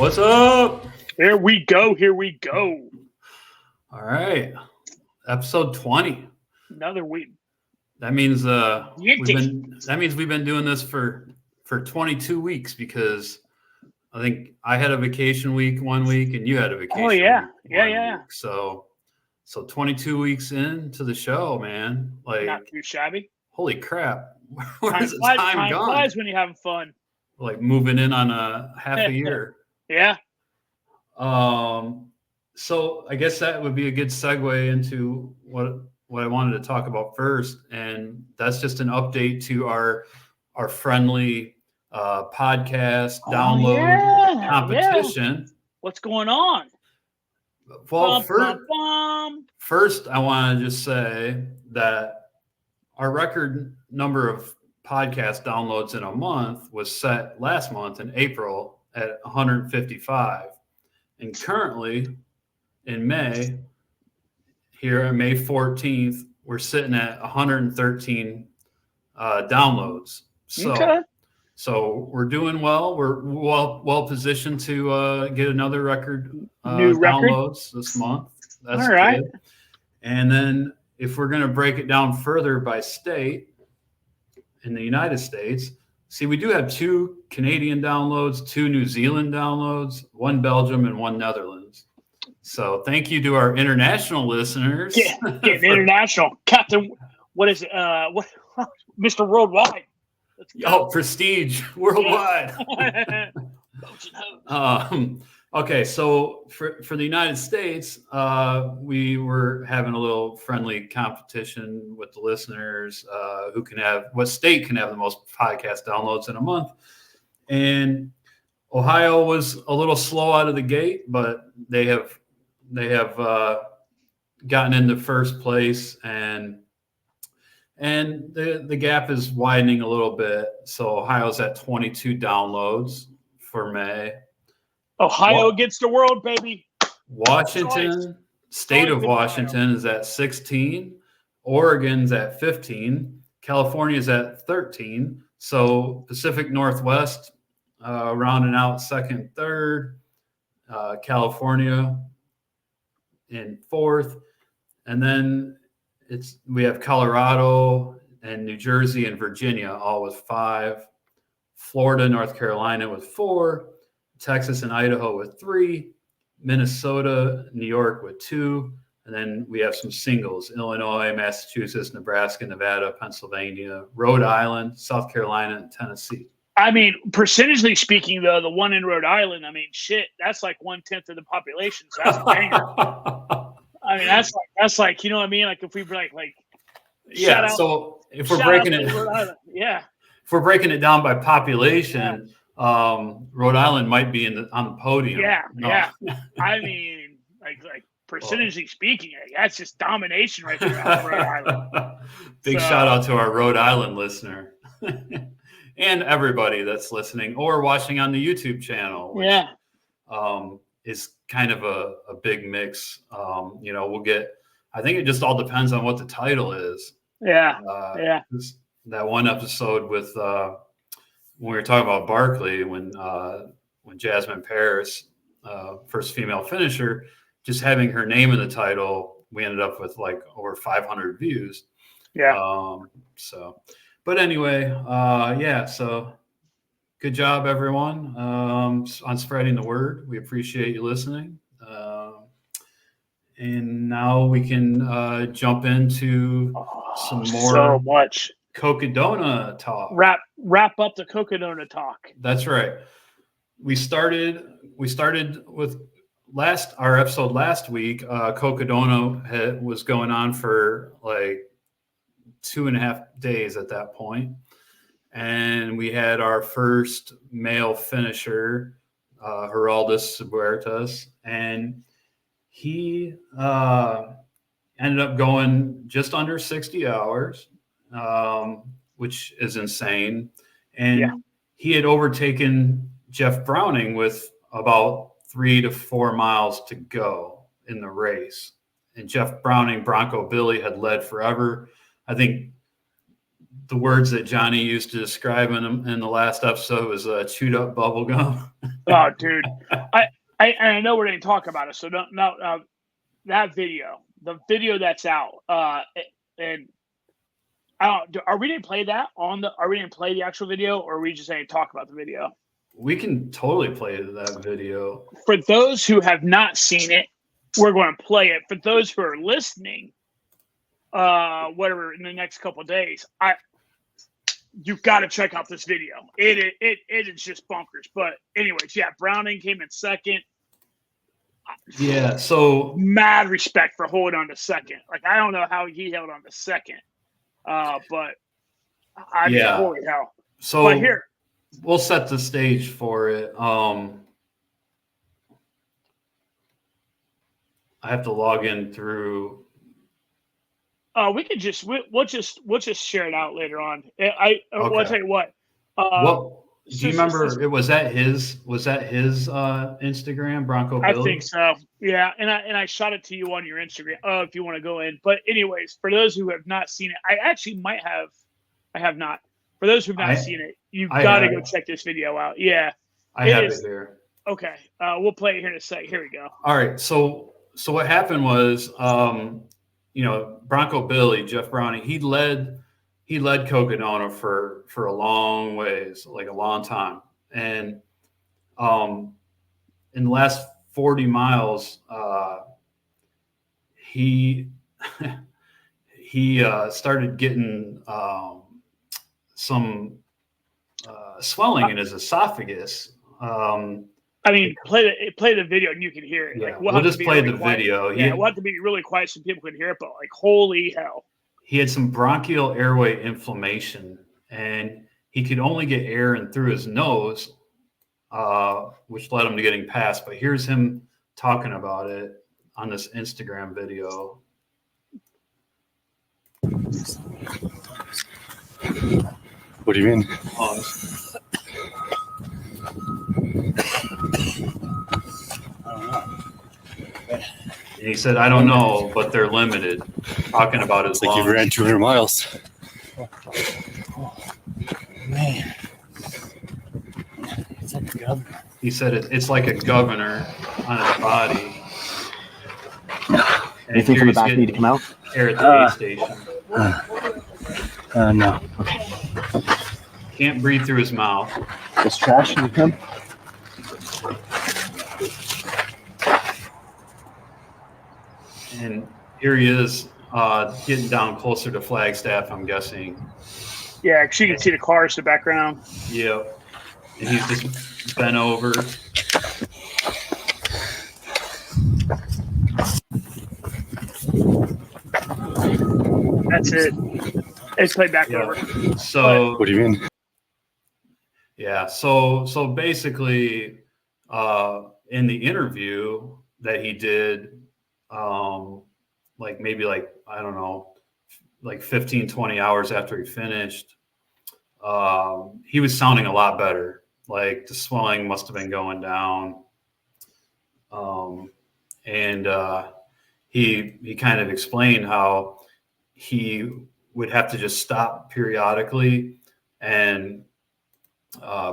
What's up? Here we go. Here we go. All right. Episode 20. Another week. That means we've been doing this for 22 weeks because I think I had a vacation week 1 week and you had a vacation week week. So 22 weeks into the show, man. Like, not too shabby. Holy crap. Where's the time gone? Flies when you're having fun. Like moving in on a half a year. Yeah. So I guess that would be a good segue into what I wanted to talk about first, and that's just an update to our friendly podcast download competition. Yeah. What's going on? Well, first I want to just say that our record number of podcast downloads in a month was set last month in April at 155. And currently in May, here on May 14th, we're sitting at 113 downloads. So we're doing well. We're well positioned to get another record downloads this month. That's all right. Good. And then if we're going to break it down further by state in the United States, see, we do have 2 Canadian downloads, 2 New Zealand downloads, 1 Belgium, and 1 Netherlands. So thank you to our international listeners. Getting international. Captain, what is it? Mr. Worldwide. Prestige Worldwide. Okay, so for the United States, we were having a little friendly competition with the listeners what state can have the most podcast downloads in a month. And Ohio was a little slow out of the gate, but they have gotten into first place, and the gap is widening a little bit. So Ohio's at 22 downloads for May. Ohio gets the world, baby. Washington, state of Washington is at 16. Oregon's at 15. California's at 13. So Pacific Northwest rounding out second, third. California in fourth. And then we have Colorado and New Jersey and Virginia all with 5. Florida, North Carolina with 4. Texas and Idaho with 3, Minnesota, New York with 2, and then we have some singles: Illinois, Massachusetts, Nebraska, Nevada, Pennsylvania, Rhode Island, South Carolina, and Tennessee. I mean, percentage speaking, though, the one in Rhode Island, I mean, shit, that's like 1/10 of the population. So that's a banger. I mean, that's like, you know what I mean? Like if we were like yeah. So if we're breaking it, if we're breaking it down by population. Yeah. Rhode Island might be on the podium. Yeah. I mean, like percentage speaking, that's just domination right there on Rhode Island. Big shout out to our Rhode Island listener and everybody that's listening or watching on the YouTube channel. Which, is kind of a big mix. We'll get. I think it just all depends on what the title is. Yeah. That one episode with. When we were talking about Barkley, when Jasmine Paris, first female finisher, just having her name in the title, we ended up with like over 500 views. Yeah. But anyway, so good job, everyone, on spreading the word. We appreciate you listening. And now we can jump into some more. So much. Cocodona talk. Wrap up the Cocodona talk. That's right. We started with our episode last week. Cocodona was going on for like 2.5 days at that point, and we had our first male finisher, Geraldus Subertas, and he ended up going just under 60 hours. Which is insane. And he had overtaken Jeff Browning with about 3 to 4 miles to go in the race. And Jeff Browning, Bronco Billy, had led forever. I think the words that Johnny used to describe in the last episode was chewed up bubble gum. Oh, dude, I know we're going to talk about it. So that video, the video that's out, and are we going to play that are we going to play the actual video, or are we just going to talk about the video? We can totally play that video. For those who have not seen it, we're going to play it. For those who are listening, whatever, in the next couple of days, you've got to check out this video. It is just bonkers. But anyways, yeah, Browning came in second. Yeah, so mad respect for holding on to second. Like, I don't know how he held on to second, but I mean, holy hell. So but here, we'll set the stage for it. I have to log in through. We could just we'll just share it out later on. I'll tell you what. Do you remember it was that his Instagram, Bronco Billy? I think so. Yeah, and I shot it to you on your Instagram. If you want to go in. But anyways, for those who have not seen it, I actually might have. I have not. For those who've not seen it, you've got to go check this video out. Yeah, I have it here. Okay, we'll play it here in a sec. Here we go. All right. So what happened was, Bronco Billy, Jeff Browning, he led Cocodona for a long ways, like a long time. And in the last 40 miles, he started getting some swelling in his esophagus. I mean, play the video and you can hear it. Yeah, like, we'll just play the video. Yeah, we'll have to be really quiet so people can hear it. But like, holy hell. He had some bronchial airway inflammation, and he could only get air in through his nose, which led him to getting passed. But here's him talking about it on this Instagram video. What do you mean? And he said, I don't know, but they're limited. Talking about his lungs. Like you ran 200 miles. Oh, man. It's like a governor. He said it's like a governor on his body. Anything from the back need to come out? Air at the aid station. No. Okay. Can't breathe through his mouth. This trash need to come? And here he is, getting down closer to Flagstaff, I'm guessing. Yeah, because you can see the cars in the background. Yep. And he's just bent over. That's it. It's played back over. So what do you mean? Yeah. So basically, in the interview that he did, I don't know, like 15, 20 hours after he finished, he was sounding a lot better. Like the swelling must have been going down. And he kind of explained how he would have to just stop periodically and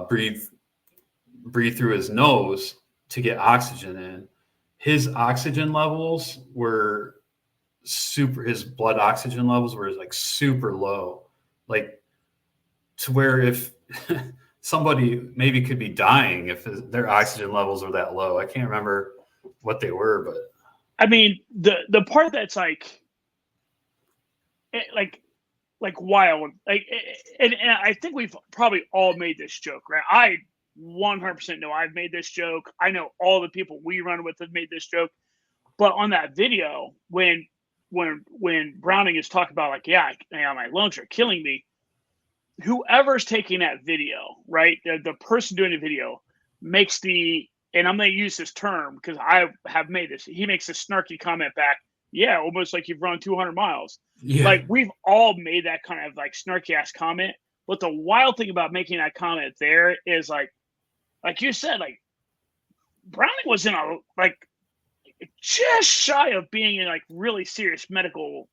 breathe through his nose to get oxygen in. His oxygen levels were his blood oxygen levels were like super low, like to where if somebody maybe could be dying if their oxygen levels are that low. I can't remember what they were, but I mean, the part that's like wild, and I think we've probably all made this joke, right? I 100% know I've made this joke. I know all the people we run with have made this joke. But on that video, when Browning is talking about like, my lungs are killing me, whoever's taking that video, right? The person doing the video makes and I'm going to use this term because I have made this. He makes a snarky comment back. Yeah, almost like you've run 200 miles. Yeah. Like we've all made that kind of like snarky ass comment. But the wild thing about making that comment there is like you said, like Browning was in just shy of being in like really serious medical,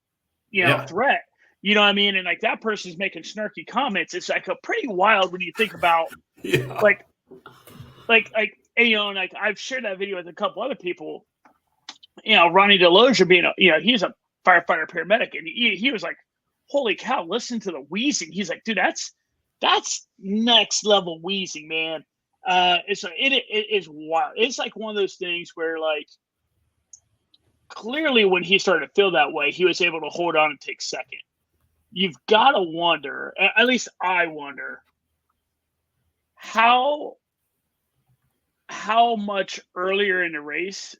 threat. You know what I mean? And like that person's making snarky comments. It's like a pretty wild when you think about like, and, you know, and like I've shared that video with a couple other people. You know, Ronnie Deloge being he's a firefighter paramedic, and he was like, "Holy cow! Listen to the wheezing." He's like, "Dude, that's next level wheezing, man." It is wild. It's like one of those things where like clearly when he started to feel that way, he was able to hold on and take second. You've got to wonder, at least I wonder, how much earlier in the race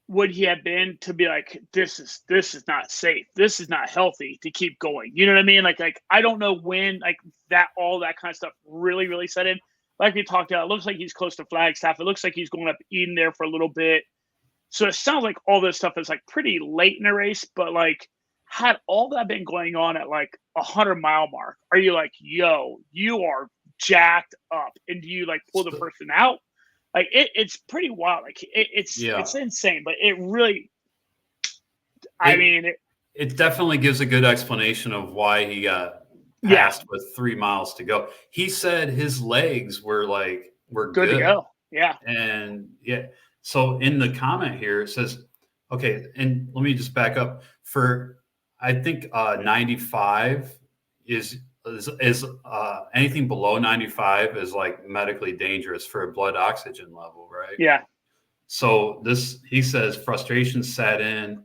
would he have been to be like, this is not safe, this is not healthy to keep going. You know what I mean? Like I don't know when like that all that kind of stuff really set in. Like we talked about, it looks like he's close to Flagstaff. It looks like he's going up Eden there for a little bit. So it sounds like all this stuff is like pretty late in the race, but like had all that been going on at like 100-mile mark, are you like, yo, you are jacked up, and do you like pull the person out? Like it's pretty wild. Like it's insane, but it really, it definitely gives a good explanation of why he got passed with 3 miles to go. He said his legs were good to go. Yeah. And so in the comment here, it says, okay, and let me just back up for, I think 95 is anything below 95 is like medically dangerous for a blood oxygen level, right? Yeah. So he says frustration set in,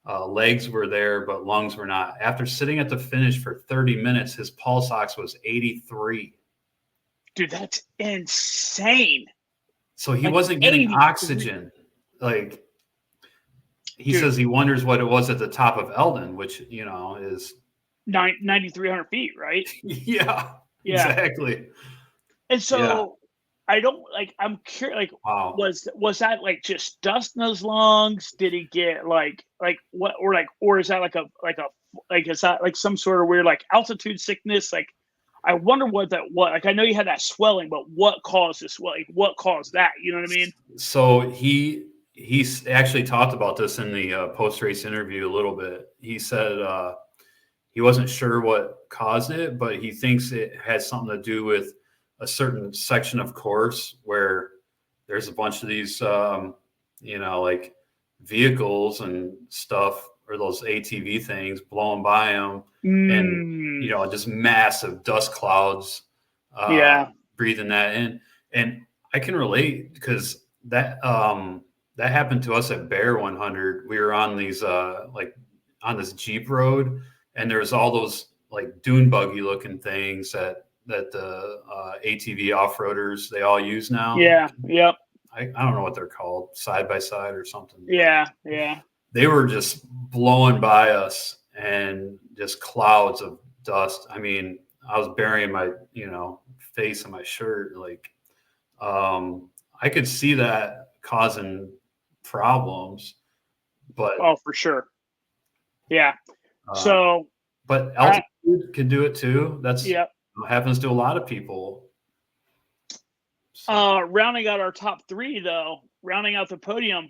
legs were there, but lungs were not. After sitting at the finish for 30 minutes, his pulse ox was 83. Dude, that's insane. So he wasn't getting 83 oxygen. Like he says he wonders what it was at the top of Eldon, which, you know, is 9,300 feet, right? Yeah, exactly. And so I don't like, I'm curious, like, wow. was that like just dust in his lungs? Did he get like what, or is that like is that like some sort of weird like altitude sickness? Like, I wonder what like, I know you had that swelling, but what caused this swelling? What caused that? You know what I mean? So he's actually talked about this in the post-race interview a little bit. He said he wasn't sure what caused it, but he thinks it has something to do with a certain section of course where there's a bunch of these, you know, like vehicles and stuff, or those ATV things blowing by him, and, you know, just massive dust clouds, breathing that in. And I can relate because that happened to us at Bear 100. We were on these, like on this Jeep road, and there's all those like dune buggy looking things that the ATV off-roaders, they all use now. Yeah. Yep. I don't know what they're called, side by side or something. Yeah. They were just blowing by us and just clouds of dust. I mean, I was burying my, you know, face in my shirt. Like, I could see that causing problems, but for sure. Yeah. So, but altitude can do it too. That's happens to a lot of people. So. Rounding out our top three, though, rounding out the podium,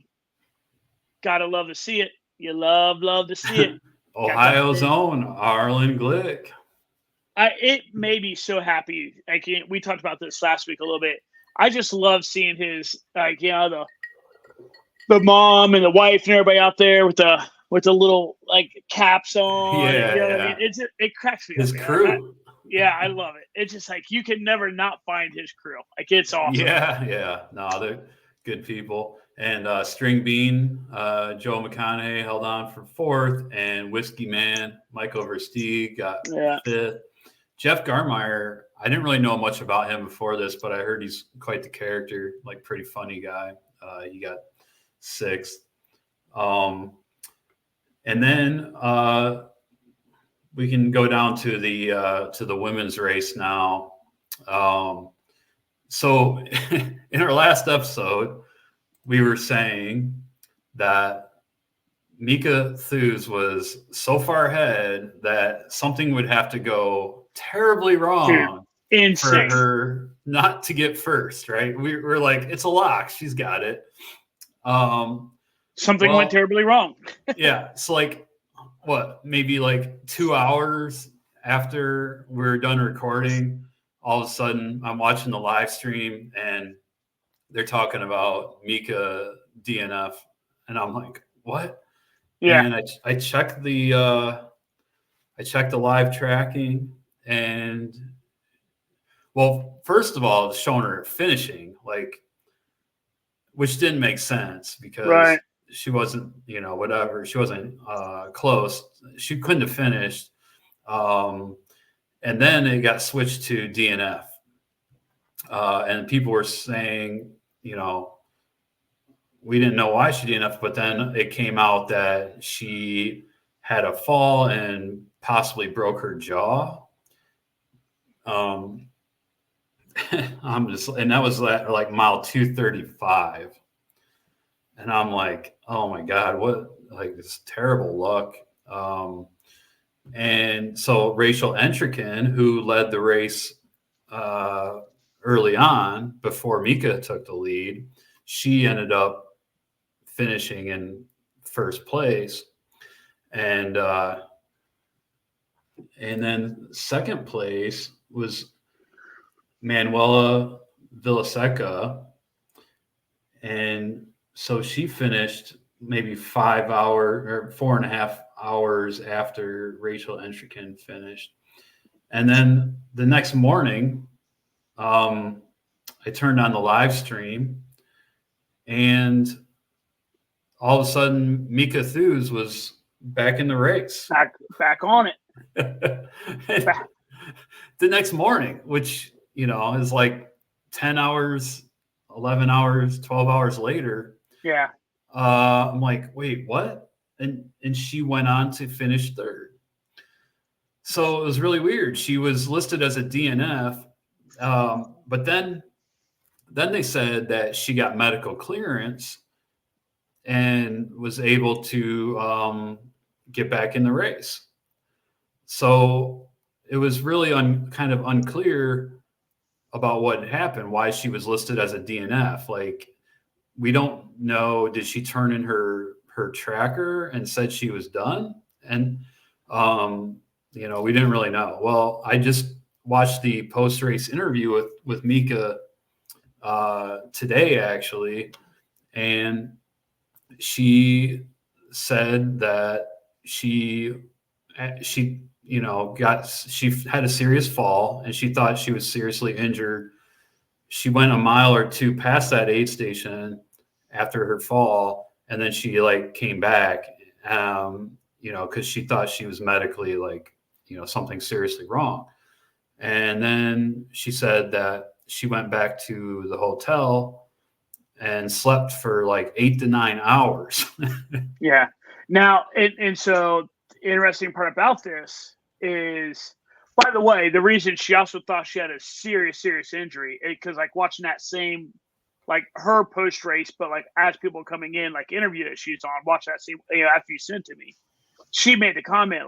gotta love to see it. You love to see it. Ohio's own Arlen Glick. It made me so happy. Like, we talked about this last week a little bit. I just love seeing his, like, you know, the mom and the wife and everybody out there with the little like caps on. Yeah, you know what I mean? It cracks me up. His crew. I love it. It's just like you can never not find his crew. Like, it's awesome. Yeah. No, they're good people. And String Bean, Joe McConaughey held on for fourth, and Whiskey Man, Michael Versteeg got fifth. Jeff Garmeyer, I didn't really know much about him before this, but I heard he's quite the character, like pretty funny guy. He got sixth. And then we can go down to the women's race now. So in our last episode, we were saying that Mika Thews was so far ahead that something would have to go terribly wrong for her not to get first, right? We're like, it's a lock. She's got it. Something went terribly wrong. Yeah. So like maybe like 2 hours after we're done recording, all of a sudden I'm watching the live stream and they're talking about Mika DNF, and I'm like, what? Yeah. And I checked the live tracking, and well, first of all, it's showing her finishing, like, which didn't make sense because Right. she wasn't, whatever. She wasn't close. She couldn't have finished. And then it got switched to DNF. And people were saying, we didn't know why she DNF, but then it came out that she had a fall and possibly broke her jaw. And that was like mile 235. And I'm like, oh my God, what, like, this terrible luck. And so Rachel Entrican, who led the race early on before Mika took the lead, she ended up finishing in first place. And then second place was Manuela Villaseca. And so she finished maybe 5 hours or 4.5 hours after Rachel Entrican finished. And then the next morning, I turned on the live stream, and all of a sudden Mika Thews was back in the race. Back on it. The next morning, which, is like 10 hours, 11 hours, 12 hours later. Yeah. I'm like, wait, what? And she went on to finish third. So it was really weird. She was listed as a DNF, but then they said that she got medical clearance and was able to get back in the race. So it was really kind of unclear about what happened, why she was listed as a DNF. Like, we don't know, did she turn in her tracker and said she was done? And, we didn't really know. Well, I just watched the post-race interview with Mika today, actually, and she said that she had a serious fall and she thought she was seriously injured. She went a mile or two past that aid station after her fall, and then she came back, because she thought she was medically something seriously wrong. And then she said that she went back to the hotel and slept for 8 to 9 hours. Yeah. Now, and so the interesting part about this is, by the way, the reason she also thought she had a serious injury, because watching that same, her post race, but as people coming in, interview that she's on, watch that same, after you sent to me, she made the comment,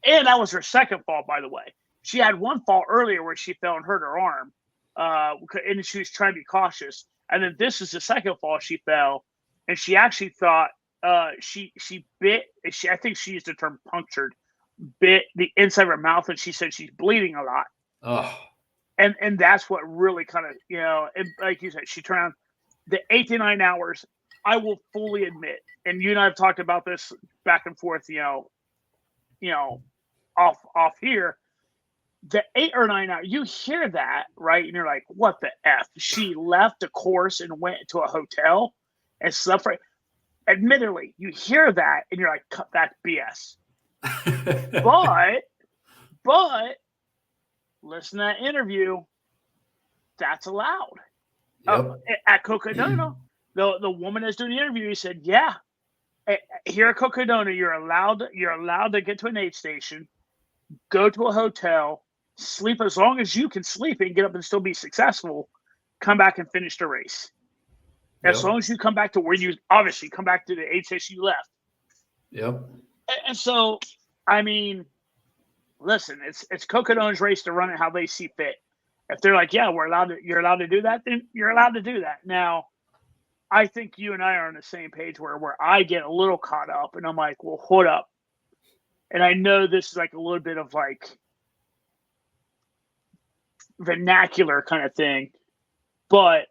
and that was her second fall, by the way. She had one fall earlier where she fell and hurt her arm, and she was trying to be cautious. And then this is the second fall she fell, and she actually thought she bit. I think she used the term punctured, bit the inside of her mouth, and she said she's bleeding a lot. Oh. And that's what really kind of, and like you said, she turned around the 8 to 9 hours. I will fully admit, and you and I have talked about this back and forth, off here. The 8 or 9 hours, you hear that, right? And you're like, what the F? She left the course and went to a hotel and slept for. Admittedly, you hear that and you're like, that's BS. but listen to that interview. That's allowed. Yep. At Cocodona, the woman that's doing the interview said, yeah, here at Cocodona, you're allowed to get to an aid station, go to a hotel, sleep as long as you can sleep and get up and still be successful, come back and finish the race. As long as you come back to where you obviously come back to the aid station you left. Yep. And so, I mean, listen, it's Cocodona's race to run it how they see fit. If they're like, yeah, you're allowed to do that, then you're allowed to do that. Now, I think you and I are on the same page where I get a little caught up and I'm like, well, hold up. and I know this is like a little bit of like vernacular kind of thing, but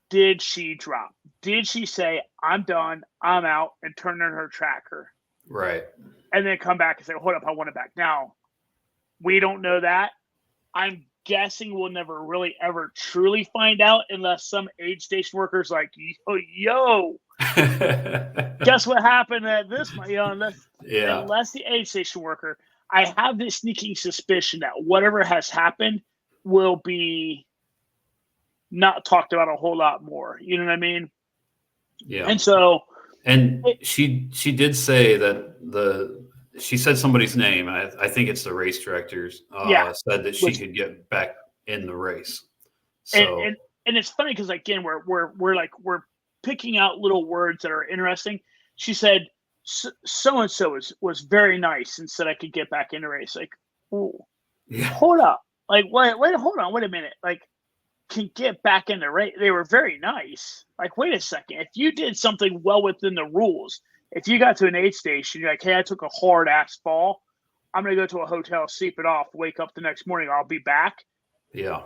did she drop? Did she say, I'm done, I'm out, and turn in her tracker? Right. And then come back and say, hold up, I want it back. Now, we don't know that. I'm guessing we'll never really ever truly find out unless some aid station worker's like, yo, guess what happened at this? Unless the aid station worker, I have this sneaking suspicion that whatever has happened will be not talked about a whole lot more. You know what I mean? Yeah. And so, she did say that she said somebody's name. I think it's the race directors. Said that she could get back in the race. So and it's funny because again we're picking out little words that are interesting. She said so and so was very nice and said I could get back in the race. Like, oh, yeah. Hold up, like wait, hold on, wait a minute, like. Can get back in the race. They were very nice. Like, wait a second. If you did something well within the rules, if you got to an aid station, you're like, hey, I took a hard ass fall. I'm going to go to a hotel, sleep it off, wake up the next morning. I'll be back. Yeah.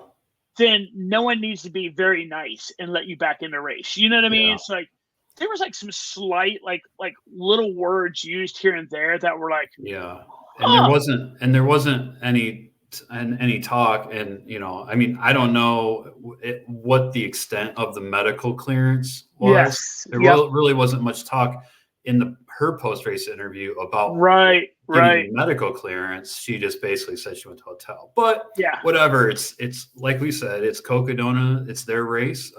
Then no one needs to be very nice and let you back in the race. You know what I mean? It's like, there was like some slight, like little words used here and there that were like, yeah. And there wasn't any talk, and I mean, I don't know what the extent of the medical clearance was. Yes. There really wasn't much talk in her post-race interview about medical clearance. She just basically said she went to a hotel, but whatever. It's like we said, it's Cocodona, it's their race.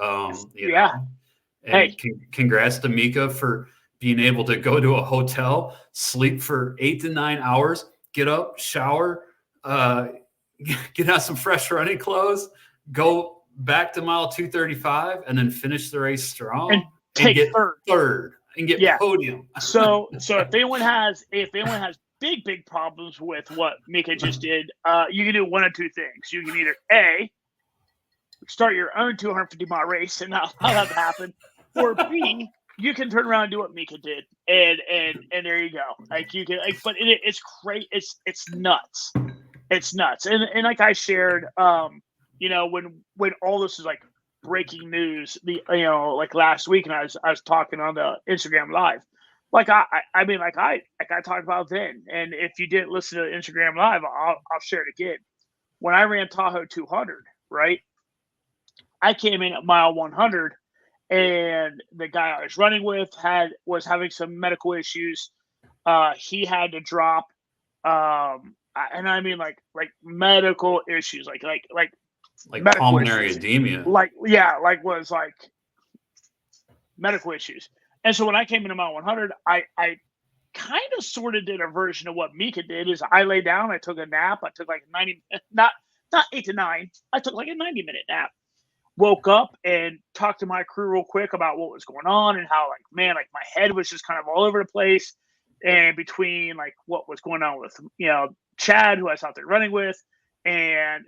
And congrats to Mika for being able to go to a hotel, sleep for 8 to 9 hours, get up, shower, get out some fresh running clothes, go back to mile 235, and then finish the race strong and get third and get podium. So if anyone has big problems with what Mika just did, you can do one of two things. You can either A, start your own 250-mile race and not allow that to happen, or B, you can turn around and do what Mika did, and there you go. Like you can, but it's great. It's nuts. It's nuts. And like I shared, when all this is like breaking news, like last week, and I was talking on the Instagram Live, like I talked about then. And if you didn't listen to the Instagram Live, I'll share it again. When I ran Tahoe 200, right, I came in at mile 100, and the guy I was running with was having some medical issues. He had to drop. And I mean, like medical issues, like pulmonary edema, was medical issues. And so when I came into mile 100, I kind of sort of did a version of what Mika did. Is I lay down, I took a nap, I took like 90, not 8 to 9, I took like a 90-minute nap. Woke up and talked to my crew real quick about what was going on and how my head was just kind of all over the place, and between like what was going on with Chad, who I was out there running with, and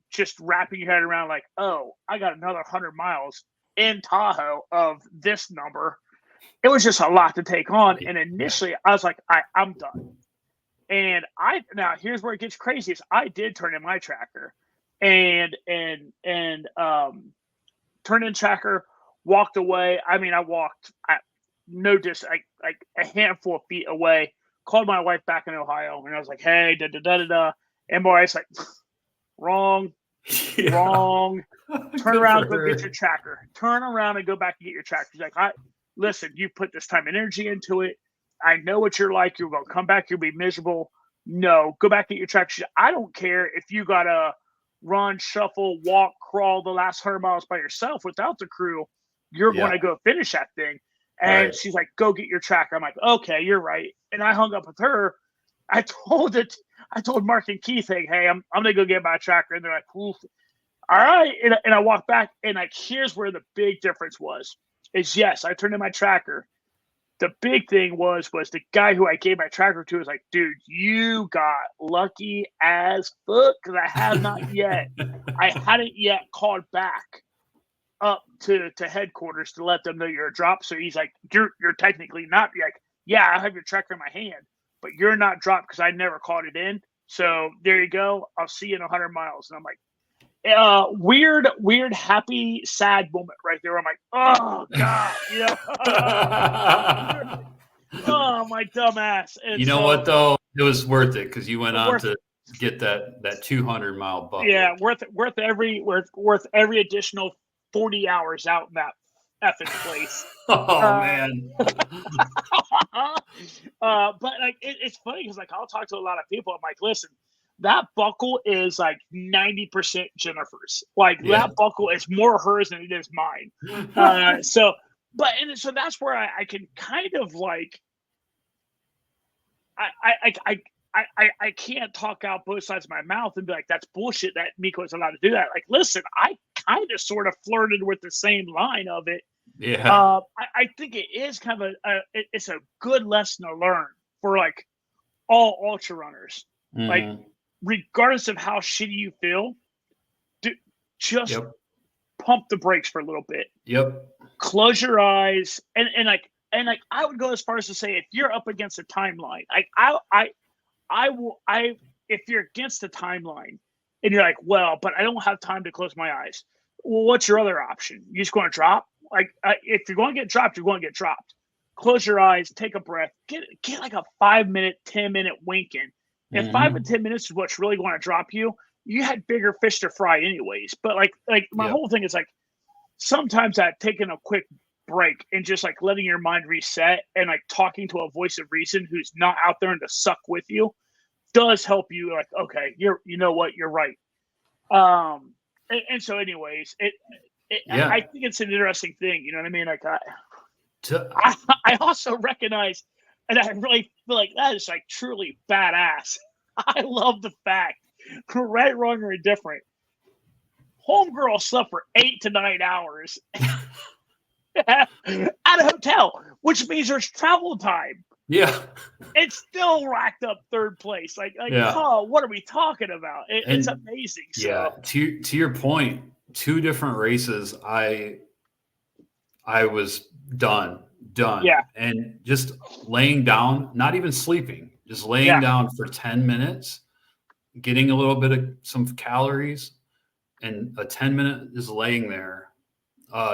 just wrapping your head around like, oh, I got another 100 miles in Tahoe of this number. It was just a lot to take on. And initially I was like, I'm done. And now here's where it gets crazy is I did turn in my tracker and turned in tracker, walked away. I mean, I walked like a handful of feet away, called my wife back in Ohio, and I was like, hey, da-da-da-da-da. And my wife's like, wrong. Turn around and go get your tracker. Turn around and go back and get your tracker. She's like, listen, you put this time and energy into it. I know what you're like. You're going to come back. You'll be miserable. No, go back and get your tracker. She's like, I don't care if you got to run, shuffle, walk, crawl the last 100 miles by yourself without the crew. You're going to go finish that thing. And she's like, go get your tracker. I'm like, okay, you're right. And I hung up with her. I told Mark and Keith, hey, I'm going to go get my tracker. And they're like, oof. All right. And I walked back, and like, here's where the big difference is yes, I turned in my tracker. The big thing was the guy who I gave my tracker to was like, dude, you got lucky as fuck, because I hadn't yet called back up to headquarters to let them know you're a drop. So he's like, you're technically not. Be like, yeah, I have your tracker in my hand. but you're not dropped because I never caught it in. So there you go. I'll see you in 100 miles. And I'm like, weird, happy, sad moment right there. I'm like, oh God, oh my dumb ass. And you know what though? It was worth it because you went on to get that 200-mile bucket. Yeah, worth every additional 40 hours out in that effing place. Oh man. But like it's funny because like I'll talk to a lot of people. I'm like, listen, that buckle is like 90% Jennifer's. Like that buckle is more hers than it is mine. So that's where I can kind of like I can't talk out both sides of my mouth and be like, that's bullshit that Miko is allowed to do that. Like, listen, I kind of sort of flirted with the same line of it. Yeah. I think it is kind of it's a good lesson to learn for like all ultra runners. Mm-hmm. Like, regardless of how shitty you feel, just pump the brakes for a little bit. Yep. Close your eyes and I would go as far as to say if you're up against a timeline, like if you're against the timeline and you're like, well, but I don't have time to close my eyes. Well, what's your other option? You just going to drop? Like, if you're going to get dropped, you're going to get dropped. Close your eyes, take a breath, get like a 5-minute, 10-minute wink in. If 5 and 10 minutes is what's really going to drop you, you had bigger fish to fry anyways. But like my whole thing is like, sometimes that taking a quick break and just like letting your mind reset and like talking to a voice of reason who's not out there and to suck with you does help you. Like, okay, you know what, you're right. And so anyways, I think it's an interesting thing. You know what I mean? Like I also recognize, and I really feel like that is like truly badass. I love the fact, right, wrong, or indifferent, homegirl slept for 8 to 9 hours at a hotel, which means there's travel time. Yeah. It's still racked up third place. Like oh, what are we talking about? It's amazing. So. Yeah. To your point, 2 different races, I was done. Yeah. And just laying down, not even sleeping, just laying down for 10 minutes, getting a little bit of some calories, and a 10-minute just laying there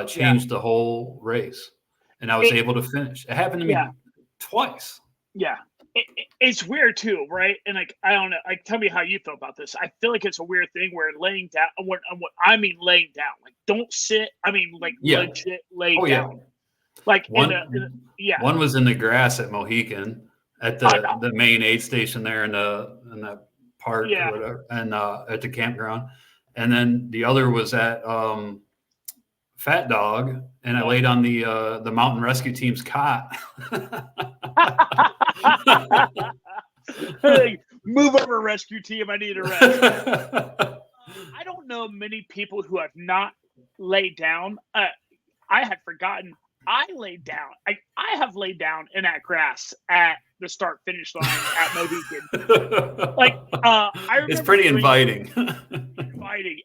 changed the whole race. And I was able to finish. It happened to me twice. Yeah. It's weird too, right? And like, I don't know, like, tell me how you feel about this. I feel like it's a weird thing where laying down, what I mean laying down, like don't sit, I mean like legit lay down. Yeah. Like one was in the grass at Mohican at the main aid station there in the park or whatever, and at the campground. And then the other was at Fat Dog, and I laid on the mountain rescue team's cot. Hey, move over, rescue team. I need a rest. I don't know many people who have not laid down. I had forgotten. I laid down. I have laid down in that grass at the start finish line at Mohican. Like I remember it's pretty inviting. Inviting.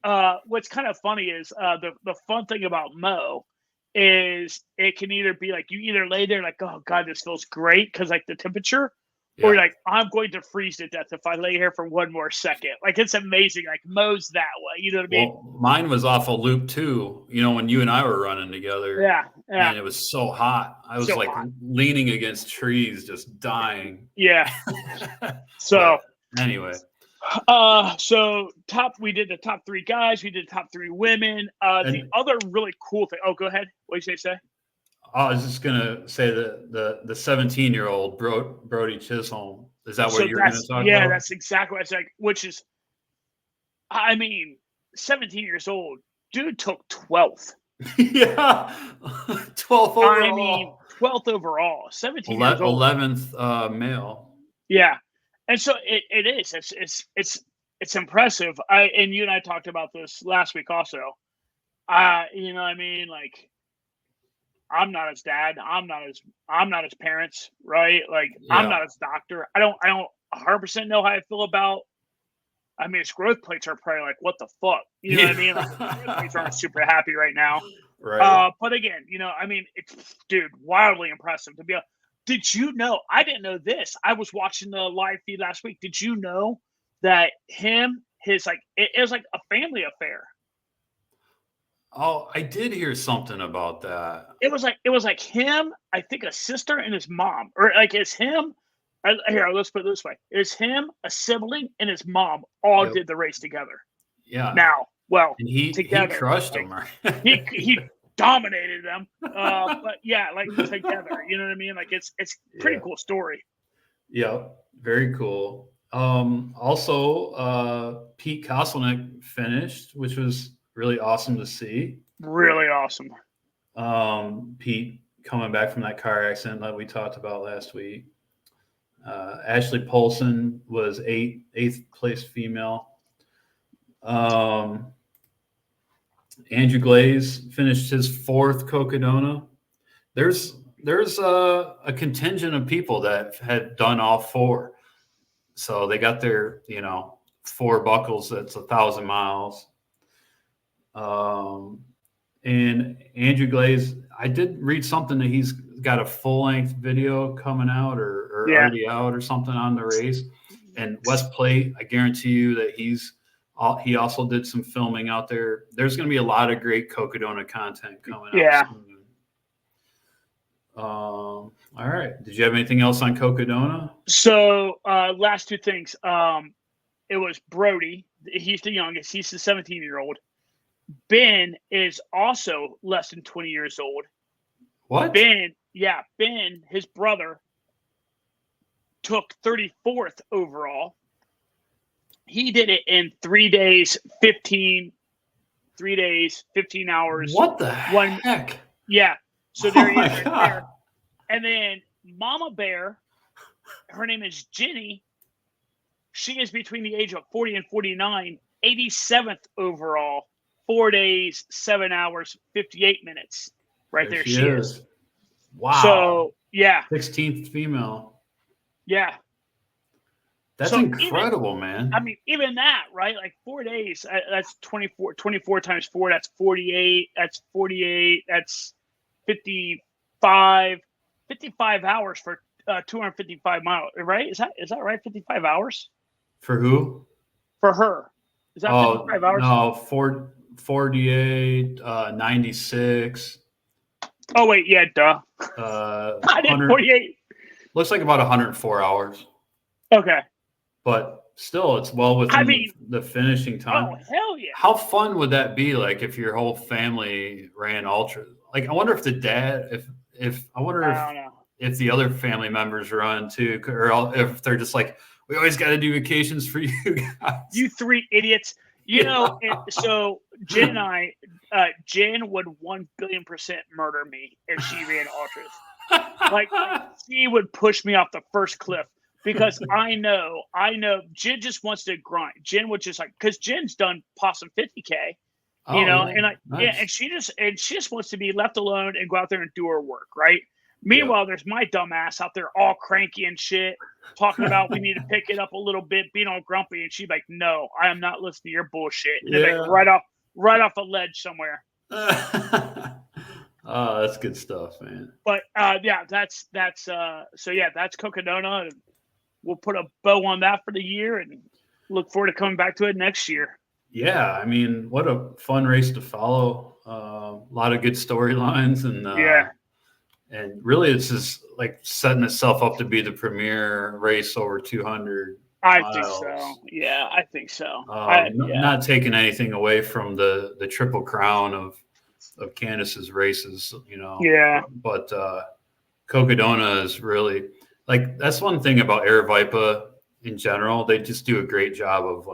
What's kind of funny is the fun thing about Mo is it can either be like you either lay there like, oh God, this feels great because like the temperature, or you're like, I'm going to freeze to death if I lay here for one more second. Like it's amazing. Like Mo's that way. You know what I mean? Well, mine was off a loop too. You know, when you and I were running together. Yeah. And it was so hot. I was so like leaning against trees, just dying. Yeah. So anyway. So we did the top 3 guys. We did top 3 women. The other really cool thing. Oh, go ahead. What did you say? I was just gonna say the 17-year-old Brody Chisholm. Is that what you're gonna talk about? Yeah, that's exactly what I said. Which is, I mean, 17 years old, dude took 12th. Yeah, 12th overall. I mean, 12th overall. 17 years old. 11th male. Yeah, and so it is. It's impressive. And you and I talked about this last week also. You know what I mean? Like, I'm not his dad. I'm not his parents, right? Like, I'm not his doctor. I don't 100% know how I feel about. I mean, his growth plates are probably like, what the fuck? You know what I mean? Like, his growth plates aren't super happy right now. Right. But again, you know, I mean, it's, dude, wildly impressive to did you know? I didn't know this. I was watching the live feed last week. Did you know that his like it was like a family affair? Oh, I did hear something about that. It was like him, I think a sister and his mom, or like it's him. Here, let's put it this way: it's him, a sibling, and his mom all did the race together. Yeah. Now, well, and he together, crushed like, them. Right? he dominated them. But yeah, like together, you know what I mean? Like it's pretty cool story. Yeah, very cool. Also, Pete Kostelnick finished, which was really awesome to see. Really awesome. Pete coming back from that car accident that we talked about last week. Ashley Polson was eighth place female. Andrew Glaze finished his 4th Cocodona. There's a contingent of people that had done all 4. So they got their, 4 buckles. That's 1,000 miles. And Andrew Glaze, I did read something that he's got a full-length video coming out or already out or something on the race. And West Plate, I guarantee you that he also did some filming out there. There's going to be a lot of great Cocodona content coming out soon. All right. Did you have anything else on Cocodona? So last 2 things. It was Brody. He's the youngest. He's the 17-year-old. Ben is also less than 20 years old. What? Ben, his brother, took 34th overall. He did it in 3 days, 15 hours. What the heck? Yeah. So there he is right there. And then Mama Bear, her name is Jenny. She is between the age of 40 and 49, 87th overall, 4 days, 7 hours, 58 minutes. Right there she is. Wow. So, yeah. 16th female. Yeah. That's incredible, man. I mean, even that, right? Like 4 days, that's 24 times 4, that's 48. That's 48. That's 55 hours for 255 miles, right? Is that right? 55 hours? For who? For her. Is that 55 hours? No, 48, 96. Oh, wait, yeah, duh. I did 48. Looks like about 104 hours. Okay. But still, it's well within the finishing time. Oh, hell yeah. How fun would that be, like, if your whole family ran ultra? Like, I wonder if the dad, if the other family members run too, or if they're just like, we always got to do vacations for you guys. You 3 idiots. So Jen and I, Jen would 1 billion% murder me if she ran ultras. like she would push me off the first cliff because I know Jen just wants to grind. Jen would just because Jen's done possum 50K, nice. And she just wants to be left alone and go out there and do her work, right? Meanwhile, there's my dumb ass out there all cranky and shit, talking about we need to pick it up a little bit, being all grumpy, and she's like, "No, I am not listening to your bullshit." And like, right off a ledge somewhere. Oh, that's good stuff, man. But that's Cocodona, and we'll put a bow on that for the year, and look forward to coming back to it next year. Yeah, I mean, what a fun race to follow. A lot of good storylines, and really, it's just like setting itself up to be the premier race over 200 I miles. think so. Yeah, I think so. Not taking anything away from the Triple Crown of Candace's races, Yeah. But Cocodona is really that's one thing about Aravaipa in general. They just do a great job of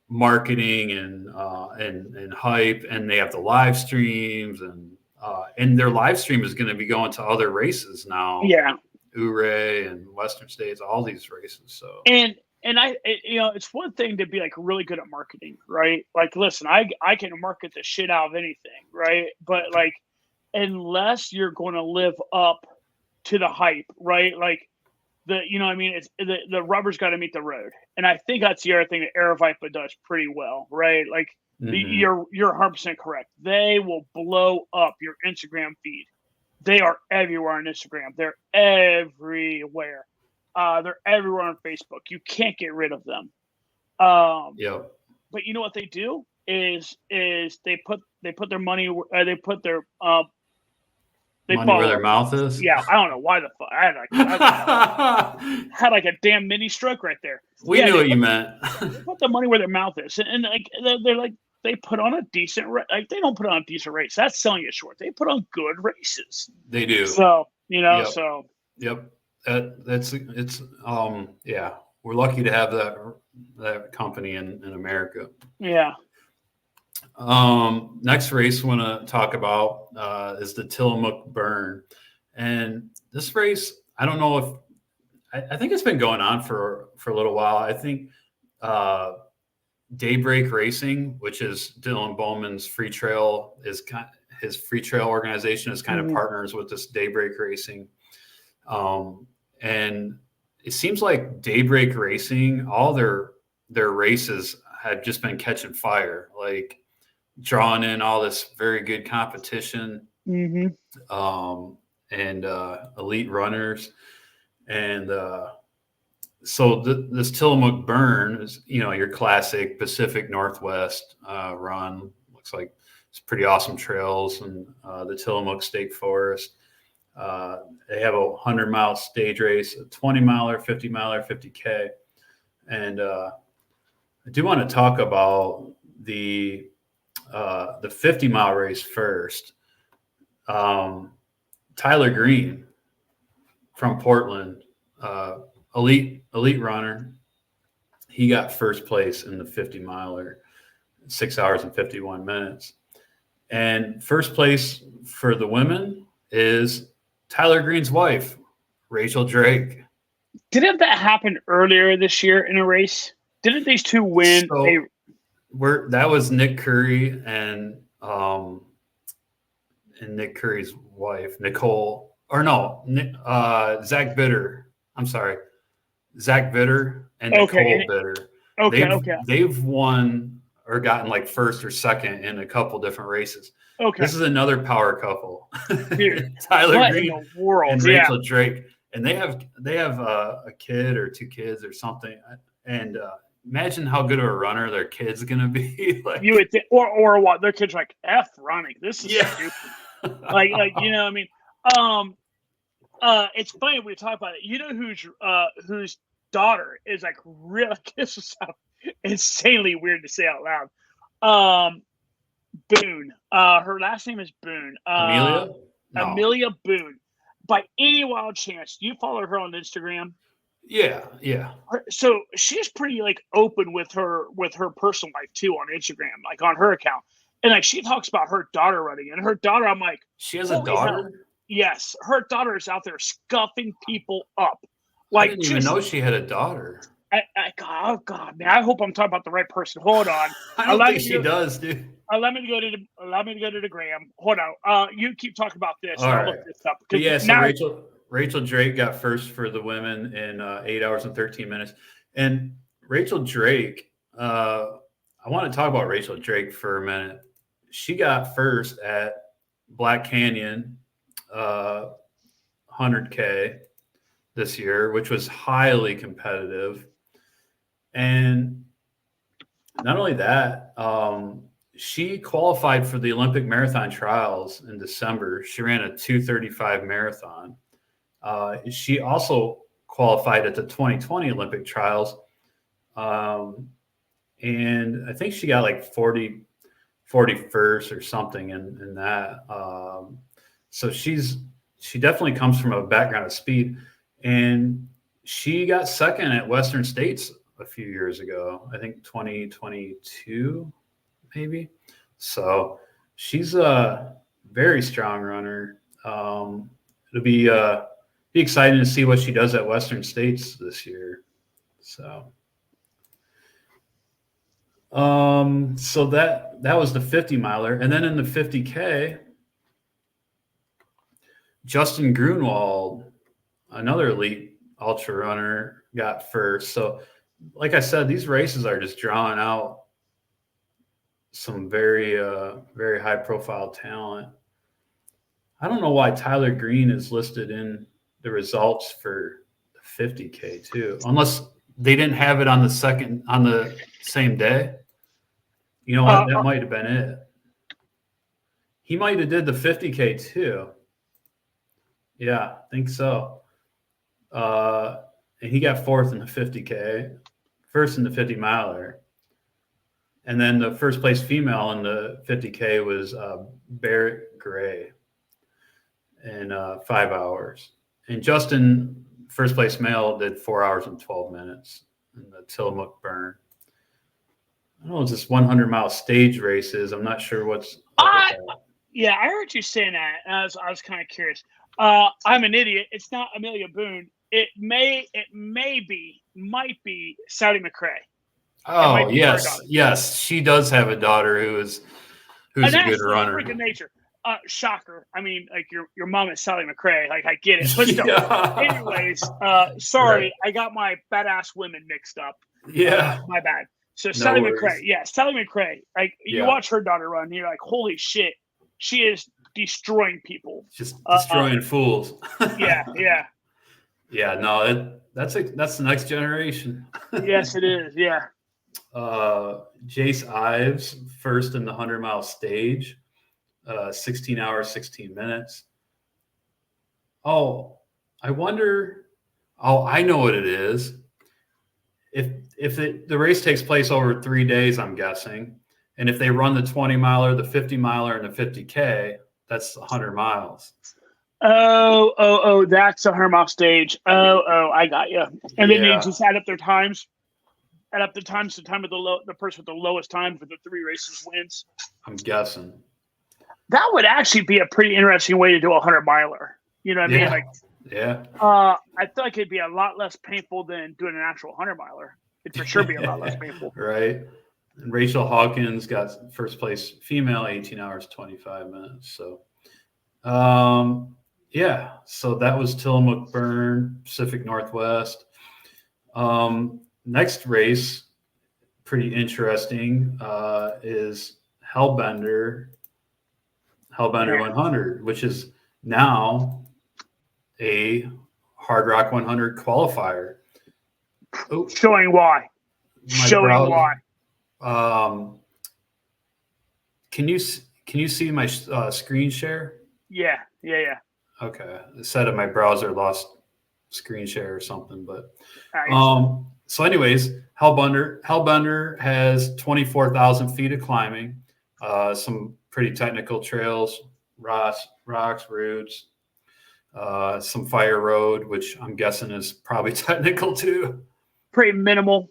marketing and hype, and they have the live streams and their live stream is going to be going to other races now. Yeah. Ouray and Western States, all these races. So and it's one thing to be really good at marketing, right? Like, listen, I can market the shit out of anything, right? But unless you're going to live up to the hype, right? It's the rubber's got to meet the road, and I think that's the other thing that Aravaipa does pretty well, right? You're 100% correct. They will blow up your Instagram feed. They are everywhere on Instagram. They're everywhere. They're everywhere on Facebook. You can't get rid of them. Yep. But you know what they do is they put their money. They put their money where their mouth is. Yeah, I don't know why the fuck. I had like a damn mini stroke right there. We knew what you meant. They put the money where their mouth is, and like they're like they put on a decent like they don't put on a decent race. That's selling it short. They put on good races. They do. So Yep. so yep. It's yeah. We're lucky to have that company in America. Yeah. Next race I want to talk about is the Tillamook Burn, and this race I don't know if I think it's been going on for a little while. I think Daybreak Racing, which is Dylan Bowman's free trail, his free trail organization is kind of partners with this Daybreak Racing, and it seems like Daybreak Racing, all their races have just been catching fire, like drawing in all this very good competition, and elite runners, and so this Tillamook Burn is, your classic Pacific Northwest run. Looks like it's pretty awesome trails, and the Tillamook State Forest. They have a 100-mile stage race, a 20-miler, 50-miler, 50K. And I do want to talk about the 50-mile race first. Tyler Green from Portland, elite runner. He got first place in the 50-miler, 6 hours and 51 minutes. And first place for the women is Tyler Green's wife, Rachel Drake. Didn't that happen earlier this year in a race? Didn't these two win? So that was Nick Curry and Nick Curry's wife, Nicole, or no, Zach Bitter. I'm sorry, Zach Bitter and Nicole Bitter. They've won or gotten like first or second in a couple different races. Okay. This is another power couple. Dude, Tyler Green in the world? and Rachel Drake. And they have a kid or two kids or something. And imagine how good of a runner their kid's gonna be. Like, you would think, or what their kids are like, F running. This is stupid. like you know what I mean? It's funny we talk about it. You know whose daughter is like really, this is insanely weird to say out loud. Boone. Her last name is Boone. Amelia? No. Amelia Boone. By any wild chance, do you follow her on Instagram? Yeah. So she's pretty like open with her personal life too on Instagram, like on her account. And like she talks about her daughter running, and her daughter, I'm like, she has a daughter? Hell. Yes, her daughter is out there scuffing people up. Like, I didn't even know she had a daughter. Oh God, man! I hope I'm talking about the right person. Hold on. I don't think she does, dude. Allow me to go to the gram. Hold on. You keep talking about this. All I'll right. look this up. Yeah. So Rachel Drake got first for the women in 8 hours and 13 minutes. And Rachel Drake, I want to talk about Rachel Drake for a minute. She got first at Black Canyon 100K this year, which was highly competitive. And not only that, she qualified for the Olympic marathon trials in December. She ran a 2:35 marathon. She also qualified at the 2020 Olympic trials. And I think she got like 41st or something in that. So she definitely comes from a background of speed. And she got second at Western States a few years ago, I think 2022, maybe. So she's a very strong runner. It'll be exciting to see what she does at Western States this year. So that was the 50-miler. And then in the 50K, Justin Grunwald, another elite ultra runner, got first. So like I said, these races are just drawing out some very, very high profile talent. I don't know why Tyler Green is listed in the results for the 50K too, unless they didn't have it on the same day. You know what? That might have been it. He might have did the 50K too. Yeah, I think so. And he got fourth in the 50K, first in the 50 miler. And then the first place female in the 50K was Barrett Gray in 5 hours. And Justin, first place male, did 4 hours and 12 minutes in the Tillamook Burn. I don't know, it's just 100-mile stage races. I'm not sure what's Yeah, I heard you saying that. And I was kind of curious. I'm an idiot. It's not Amelia Boone. It might be Sally McRae. Oh, yes. She does have a daughter who's a good runner. Freaking nature. Shocker. I mean, like your mom is Sally McRae. Like, I get it. But still, anyways, sorry, right. I got my badass women mixed up. Yeah. My bad. So Sally McRae. Yeah, Sally McRae. Like, you watch her daughter run, and you're like, holy shit. She is destroying people. Just destroying fools. Yeah. Yeah, no, that's the next generation. Yes, it is. Yeah. Jace Ives, first in the 100-mile stage, 16 hours, 16 minutes. Oh, I wonder. Oh, I know what it is. If the race takes place over 3 days, I'm guessing, and if they run the 20-miler, the 50-miler, and the 50K, that's 100 miles. Oh, that's a 100-mile stage. Oh, I got you. And then they just add up their times. Add up the times. The time of the person with the lowest time for the 3 races wins. I'm guessing. That would actually be a pretty interesting way to do a 100-miler. You know what I mean? Like, yeah. I feel like it'd be a lot less painful than doing an actual 100-miler. It'd for sure be a lot less painful. Right. And Rachel Hawkins got first place female, 18 hours, 25 minutes. So, so that was Tillamook Burn, Pacific Northwest. Next race, pretty interesting, is Hellbender 100, which is now a Hard Rock 100 qualifier. Oh, showing why. Can you see my screen share? Yeah. Okay. It said my browser lost screen share or something, but so anyways, Hellbender has 24,000 feet of climbing, some pretty technical trails, rocks, roots, some fire road, which I'm guessing is probably technical too. Pretty minimal.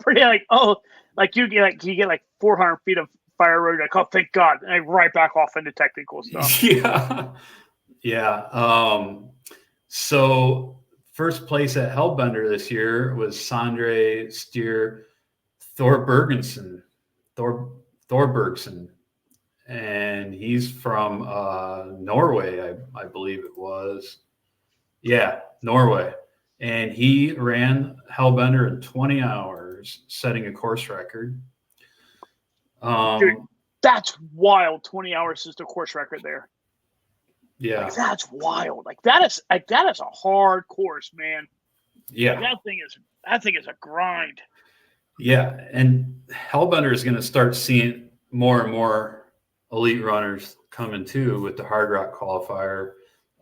Pretty you get like 400 feet of fire road. Like, oh, thank God. And right back off into technical stuff. Yeah. So first place at Hellbender this year was Sondre Stier Thorbergsen, and he's from Norway, I believe it was. Yeah, Norway. And he ran Hellbender in 20 hours, setting a course record. Dude, that's wild. 20 hours is the course record there. Yeah, like, that's wild. That is a hard course, man. Yeah, that thing is a grind. Yeah, and Hellbender is going to start seeing more and more elite runners coming too with the Hard Rock qualifier.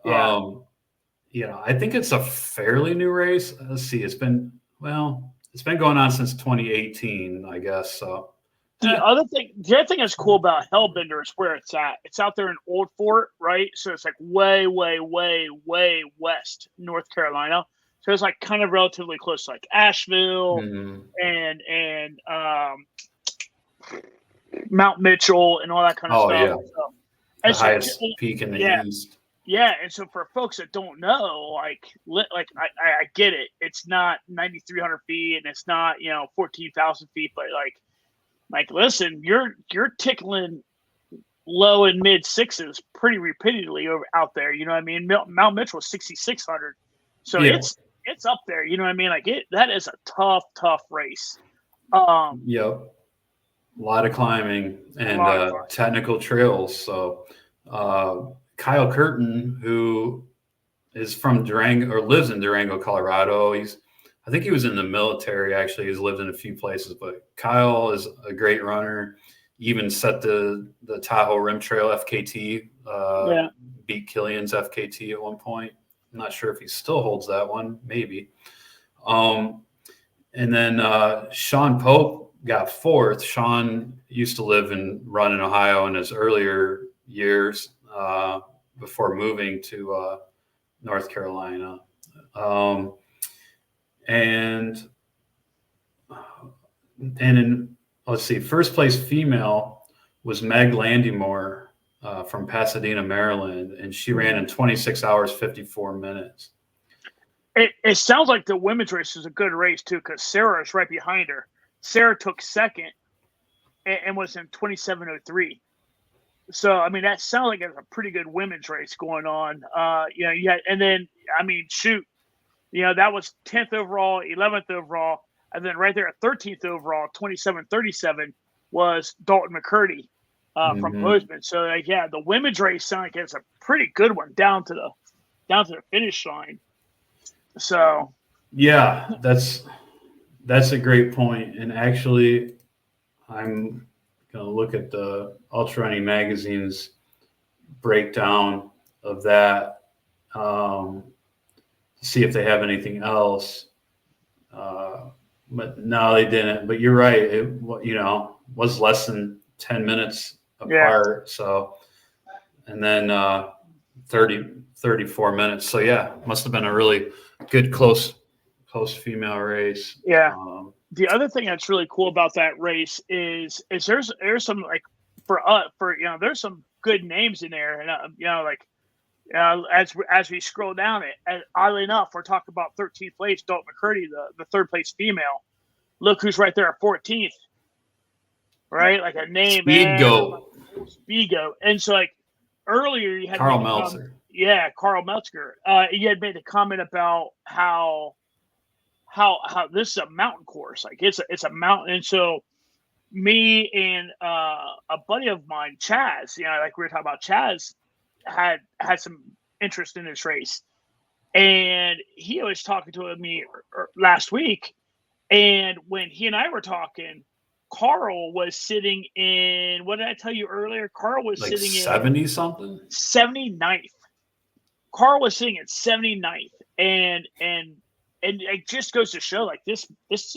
I think it's a fairly new race. Let's see, it's been going on since 2018, I guess. So the other thing that's cool about Hellbender is where it's at. It's out there in Old Fort, right? So it's like way, way, way, way west, North Carolina. So it's like kind of relatively close to like Asheville and Mount Mitchell and all that kind of stuff. Yeah. So, the highest peak in the east. Yeah, and so for folks that don't know, I get it. It's not 9,300 feet and it's not 14,000 feet, but like listen, you're tickling low and mid sixes pretty repeatedly out there. You know what I mean? Mount Mitchell is 6,600, so it's up there. You know what I mean? That is a tough race. Yep, a lot of climbing and technical trails. So Kyle Curtin, who is from Durango or lives in Durango, Colorado. I think he was in the military, actually. He's lived in a few places, but Kyle is a great runner. Even set the Tahoe Rim Trail FKT, beat Killian's FKT at one point. I'm not sure if he still holds that one, maybe. And then Sean Pope got fourth. Sean used to live and run in Ohio in his earlier years before moving to North Carolina. And in, let's see, first place female was Meg Landymore from Pasadena, Maryland, and she ran in 26 hours, 54 minutes. It sounds like the women's race is a good race too, because Sarah is right behind her. Sarah took second and was in 27:03. So I mean, that sounds like it's a pretty good women's race going on. And then I mean, shoot, that was 10th overall, 11th overall, and then right there at 13th overall, 27:37 was Dalton McCurdy from Bozeman. So the women's race sounds like it's a pretty good one down to the finish line. So yeah, that's a great point. And actually, I'm going to look at the Ultra Running Magazine's breakdown of that to see if they have anything else. But no, they didn't. But you're right. It was less than 10 minutes apart. Yeah. So, and then 34 minutes. So yeah, must have been a really good close female race. Yeah. The other thing that's really cool about that race is there's some like there's some good names in there, and as we scroll down it, and oddly enough, we're talking about 13th place Dalton McCurdy, the third place female. Look who's right there at 14th, right? Like a name. Speed Goat. And so like earlier you had Carl Meltzer. Carl Meltzer. You had made a comment about how this is a mountain course. Like it's a mountain. And so me and a buddy of mine, Chaz, like we were talking about, Chaz had some interest in this race. And he was talking to me last week. And when he and I were talking, Carl was sitting in, what did I tell you earlier? Carl was like sitting 70 something? 79th. Carl was sitting at 79th. And it just goes to show, like, this is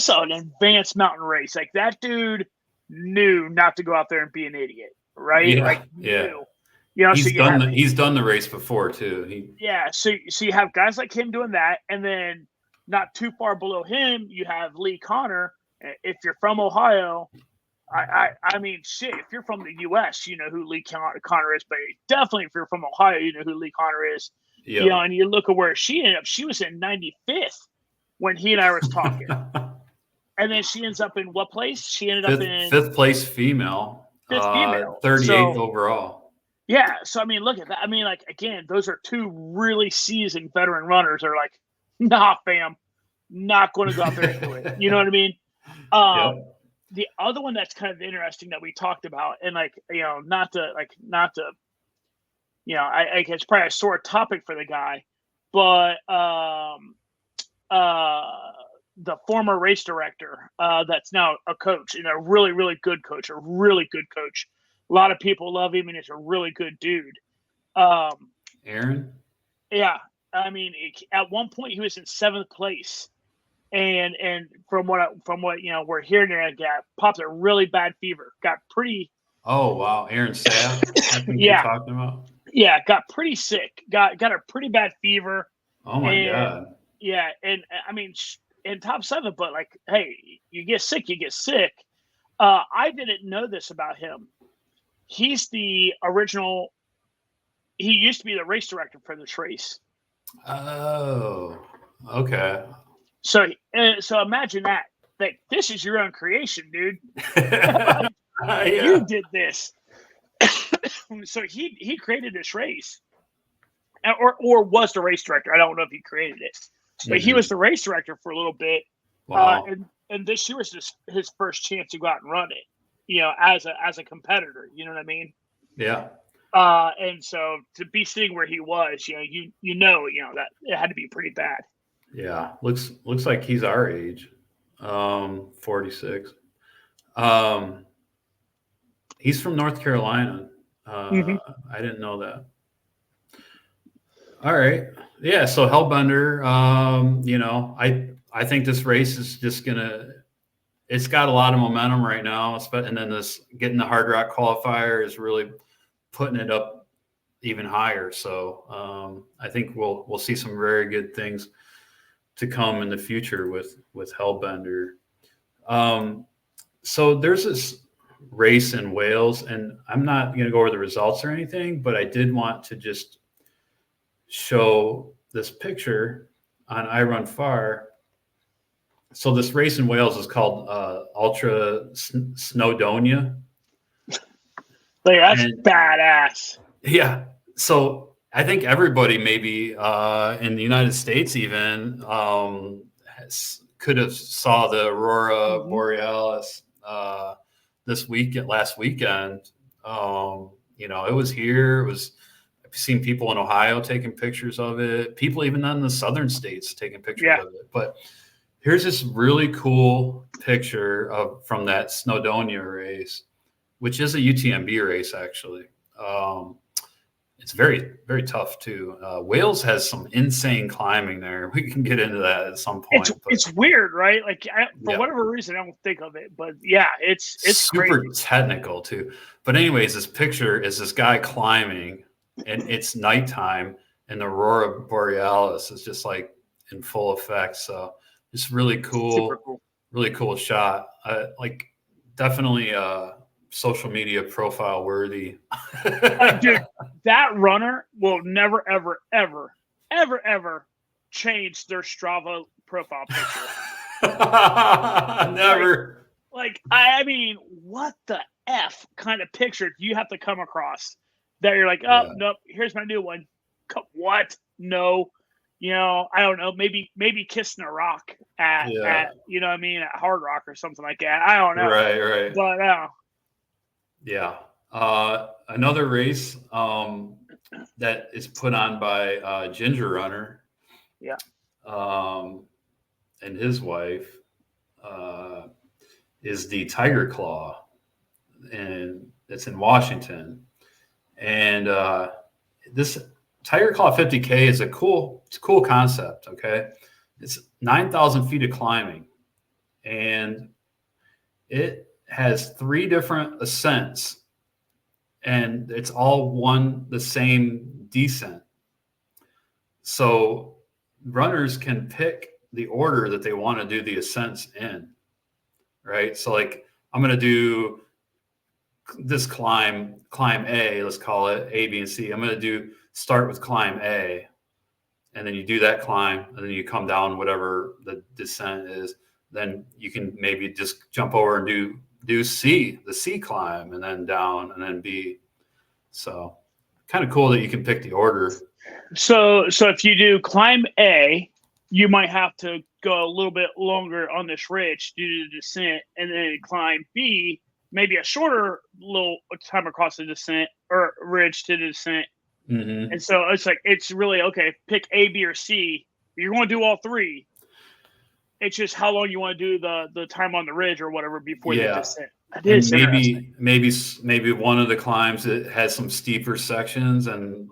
an advanced mountain race. Like, that dude knew not to go out there and be an idiot, right? Knew. He's done the race before too. So you have guys like him doing that, and then not too far below him, you have Lee Connor. If you're from Ohio, I mean, shit, if you're from the U.S., you know who Lee Connor is, but definitely if you're from Ohio, you know who Lee Connor is. Yeah. And you look at where she ended up. She was in 95th when he and I was talking. And then she ends up in what place? She ended up in fifth place female. 38th overall. Yeah. So, I mean, look at that. I mean, like, again, those are two really seasoned veteran runners. They're like, nah, fam, not going to go out there and do it. You know what I mean? The other one that's kind of interesting that we talked about, and like, not to, I guess probably a sore topic for the guy, but the former race director that's now a coach, and a really, really good coach, a lot of people love him, and he's a really good dude. Aaron? Yeah. I mean, at one point he was in 7th place. And from what we're hearing there, popped a really bad fever. Got pretty. Oh wow, Aaron Sapp. I think you're talking about. Yeah, got pretty sick. Got a pretty bad fever. Oh my god. Yeah, and I mean, in top 7, but like, hey, you get sick, you get sick. I didn't know this about him. He's the original. He used to be the race director for this race. Oh, okay. So imagine that. Like, this is your own creation, dude. You did this. So he created this race, or was the race director. I don't know if he created it, but he was the race director for a little bit. Wow. And this year was his first chance to go out and run it. As a competitor. You know what I mean? Yeah. And so to be sitting where he was, you know that it had to be pretty bad. Yeah, looks like he's our age, 46. He's from North Carolina. I didn't know that. All right, yeah. So Hellbender, I think this race is just gonna. It's got a lot of momentum right now, and then this getting the Hard Rock qualifier is really putting it up even higher. So I think we'll see some very good things to come in the future with Hellbender. So there's this race in Wales, and I'm not going to go over the results or anything, but I did want to just show this picture on I Run Far. So this race in Wales is called Ultra Snowdonia. That's badass. Yeah. So I think everybody maybe in the United States even could have saw the aurora borealis last weekend. It was here. I've seen people in Ohio taking pictures of it. People even in the southern states taking pictures of it. But here's this really cool picture from that Snowdonia race, which is a UTMB race, actually. It's very, very tough, too. Wales has some insane climbing there. We can get into that at some point. It's weird, right? Like, for whatever reason, I don't think of it. But, yeah, it's super crazy. Technical, too. But anyways, this picture is this guy climbing, and it's nighttime, and the aurora borealis is just, like, in full effect. So it's really cool. Super cool. Really cool shot. Definitely social media profile worthy. Dude, that runner will never, ever, ever, ever, ever change their Strava profile picture. Never. I mean, what the F kind of picture do you have to come across that you're like, nope, here's my new one. What? No. I don't know. Maybe kissing a rock at at Hard Rock or something like that. I don't know. Right. But yeah. Another race that is put on by Ginger Runner. Yeah. And his wife is the Tiger Claw, and it's in Washington. And this Tiger Claw 50K is a cool concept. Okay, it's 9,000 feet of climbing, and it has 3 different ascents, and it's all the same descent. So runners can pick the order that they want to do the ascents in, right? So like, I'm going to do this climb A, let's call it A, B, and C. I'm going to start with climb A, and then you do that climb, and then you come down whatever the descent is. Then you can maybe just jump over and do C, the C climb, and then down, and then B. So kind of cool that you can pick the order. So if you do climb A, you might have to go a little bit longer on this ridge due to the descent, and then climb B, maybe a shorter little time across the descent or ridge to the descent. Mm-hmm. And so it's really okay. Pick A, B, or C. You're going to do all 3. It's just how long you want to do the time on the ridge or whatever before the descent. Maybe one of the climbs that has some steeper sections and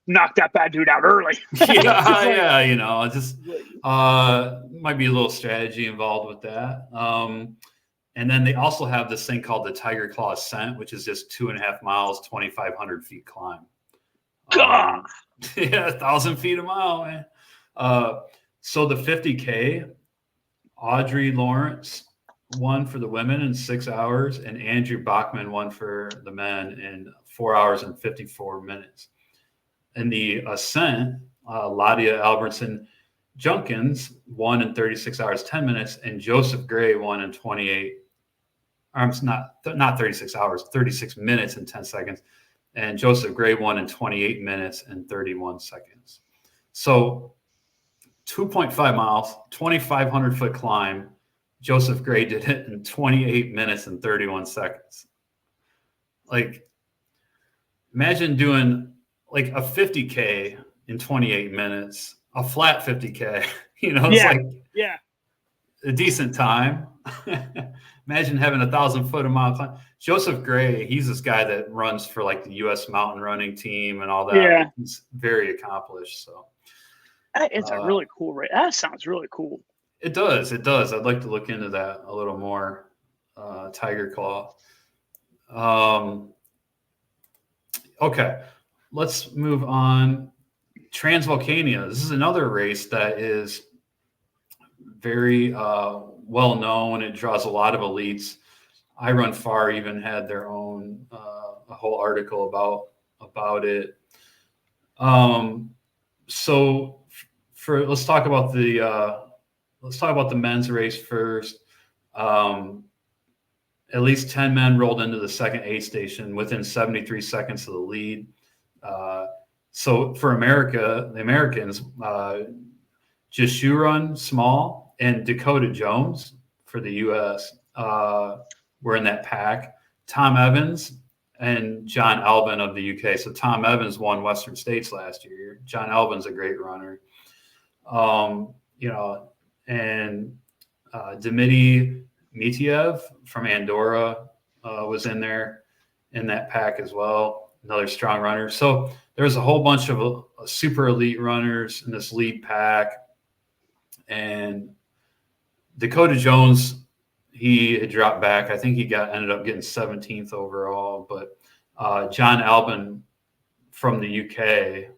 knock that bad dude out early. Might be a little strategy involved with that. And then they also have this thing called the Tiger Claw Ascent, which is just 2.5 miles, 2,500 feet climb. 1,000 feet a mile, man. So the 50K, Audrey Lawrence won for the women in 6 hours, and Andrew Bachman won for the men in 4 hours and 54 minutes. In the ascent, Ladia Albertson Junkins won in 36 hours, 10 minutes, and Joseph Gray won in 36 hours, 36 minutes and 10 seconds. And Joseph Gray won in 28 minutes and 31 seconds. So 2.5 miles, 2,500 foot climb. Joseph Gray did it in 28 minutes and 31 seconds. Like, imagine doing like a 50K in 28 minutes, a flat 50K. It's like a decent time. Imagine having 1,000-foot a mile climb. Joseph Gray, he's this guy that runs for like the U.S. mountain running team and all that. Yeah. He's very accomplished. So it's a really cool race. That sounds really cool. It does. I'd like to look into that a little more. Tiger Claw. Okay, let's move on. Transvulcania. This is another race that is very well known. It draws a lot of elites. I Run Far even had their own a whole article about it. So let's talk about the men's race first. At least 10 men rolled into the second aid station within 73 seconds of the lead. So for the Americans, Jeshurun Small and Dakota Jones for the U.S. Were in that pack. Tom Evans and John Albin of the UK. So Tom Evans won Western States last year. John Albin's a great runner. And Dmitry Mitiev from Andorra was in that pack as well. Another strong runner. So there's a whole bunch of super elite runners in this lead pack. And Dakota Jones, he had dropped back. I think he ended up getting 17th overall. But John Albin from the UK,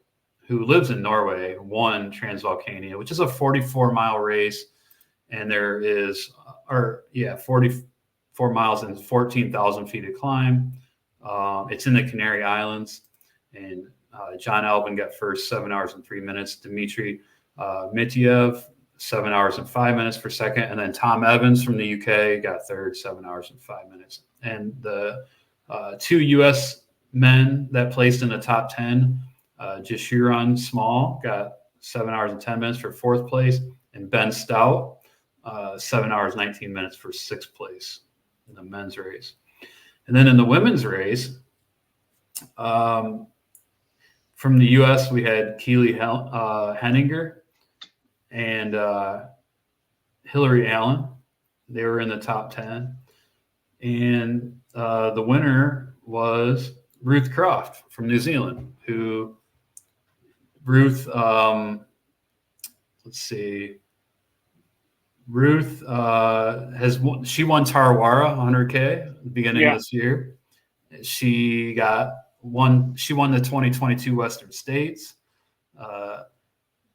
who lives in Norway, won Transvulcania, which is a 44-mile race. And there is 44 miles and 14,000 feet of climb. It's in the Canary Islands. And John Albin got first, 7 hours and 3 minutes. Dmitry Mitiev, 7 hours and 5 minutes for second. And then Tom Evans from the UK got third, 7 hours and 5 minutes. And the two U.S. men that placed in the top 10, Jeshurun Small got 7 hours and 10 minutes for fourth place. And Ben Stout, 7 hours, 19 minutes for sixth place in the men's race. And then in the women's race, from the U.S., we had Keely Henninger and Hillary Allen. They were in the top 10. And the winner was Ruth Croft from New Zealand, Ruth won Tarawara 100K at the beginning of this year. She won the 2022 Western States.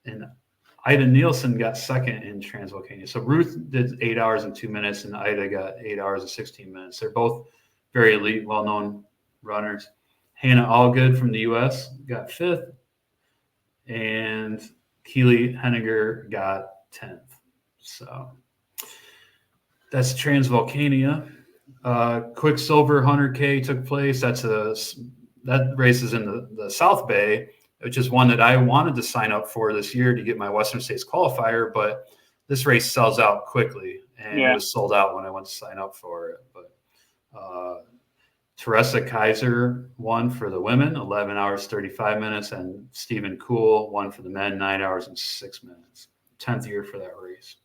And Ida Nielsen got second in Transvulcania. So Ruth did 8 hours and 2 minutes, and Ida got 8 hours and 16 minutes. They're both very elite, well-known runners. Hannah Allgood from the U.S. got fifth, and Keely Henninger got 10th. So that's Transvulcania. Quicksilver 100K took place. That race is in the South Bay, which is one that I wanted to sign up for this year to get my Western States qualifier, but this race sells out quickly, and it was sold out when I went to sign up for it. But Teresa Kaiser won for the women, 11 hours, 35 minutes, and Stephen Kuhl won for the men, 9 hours and 6 minutes. 10th year for that race.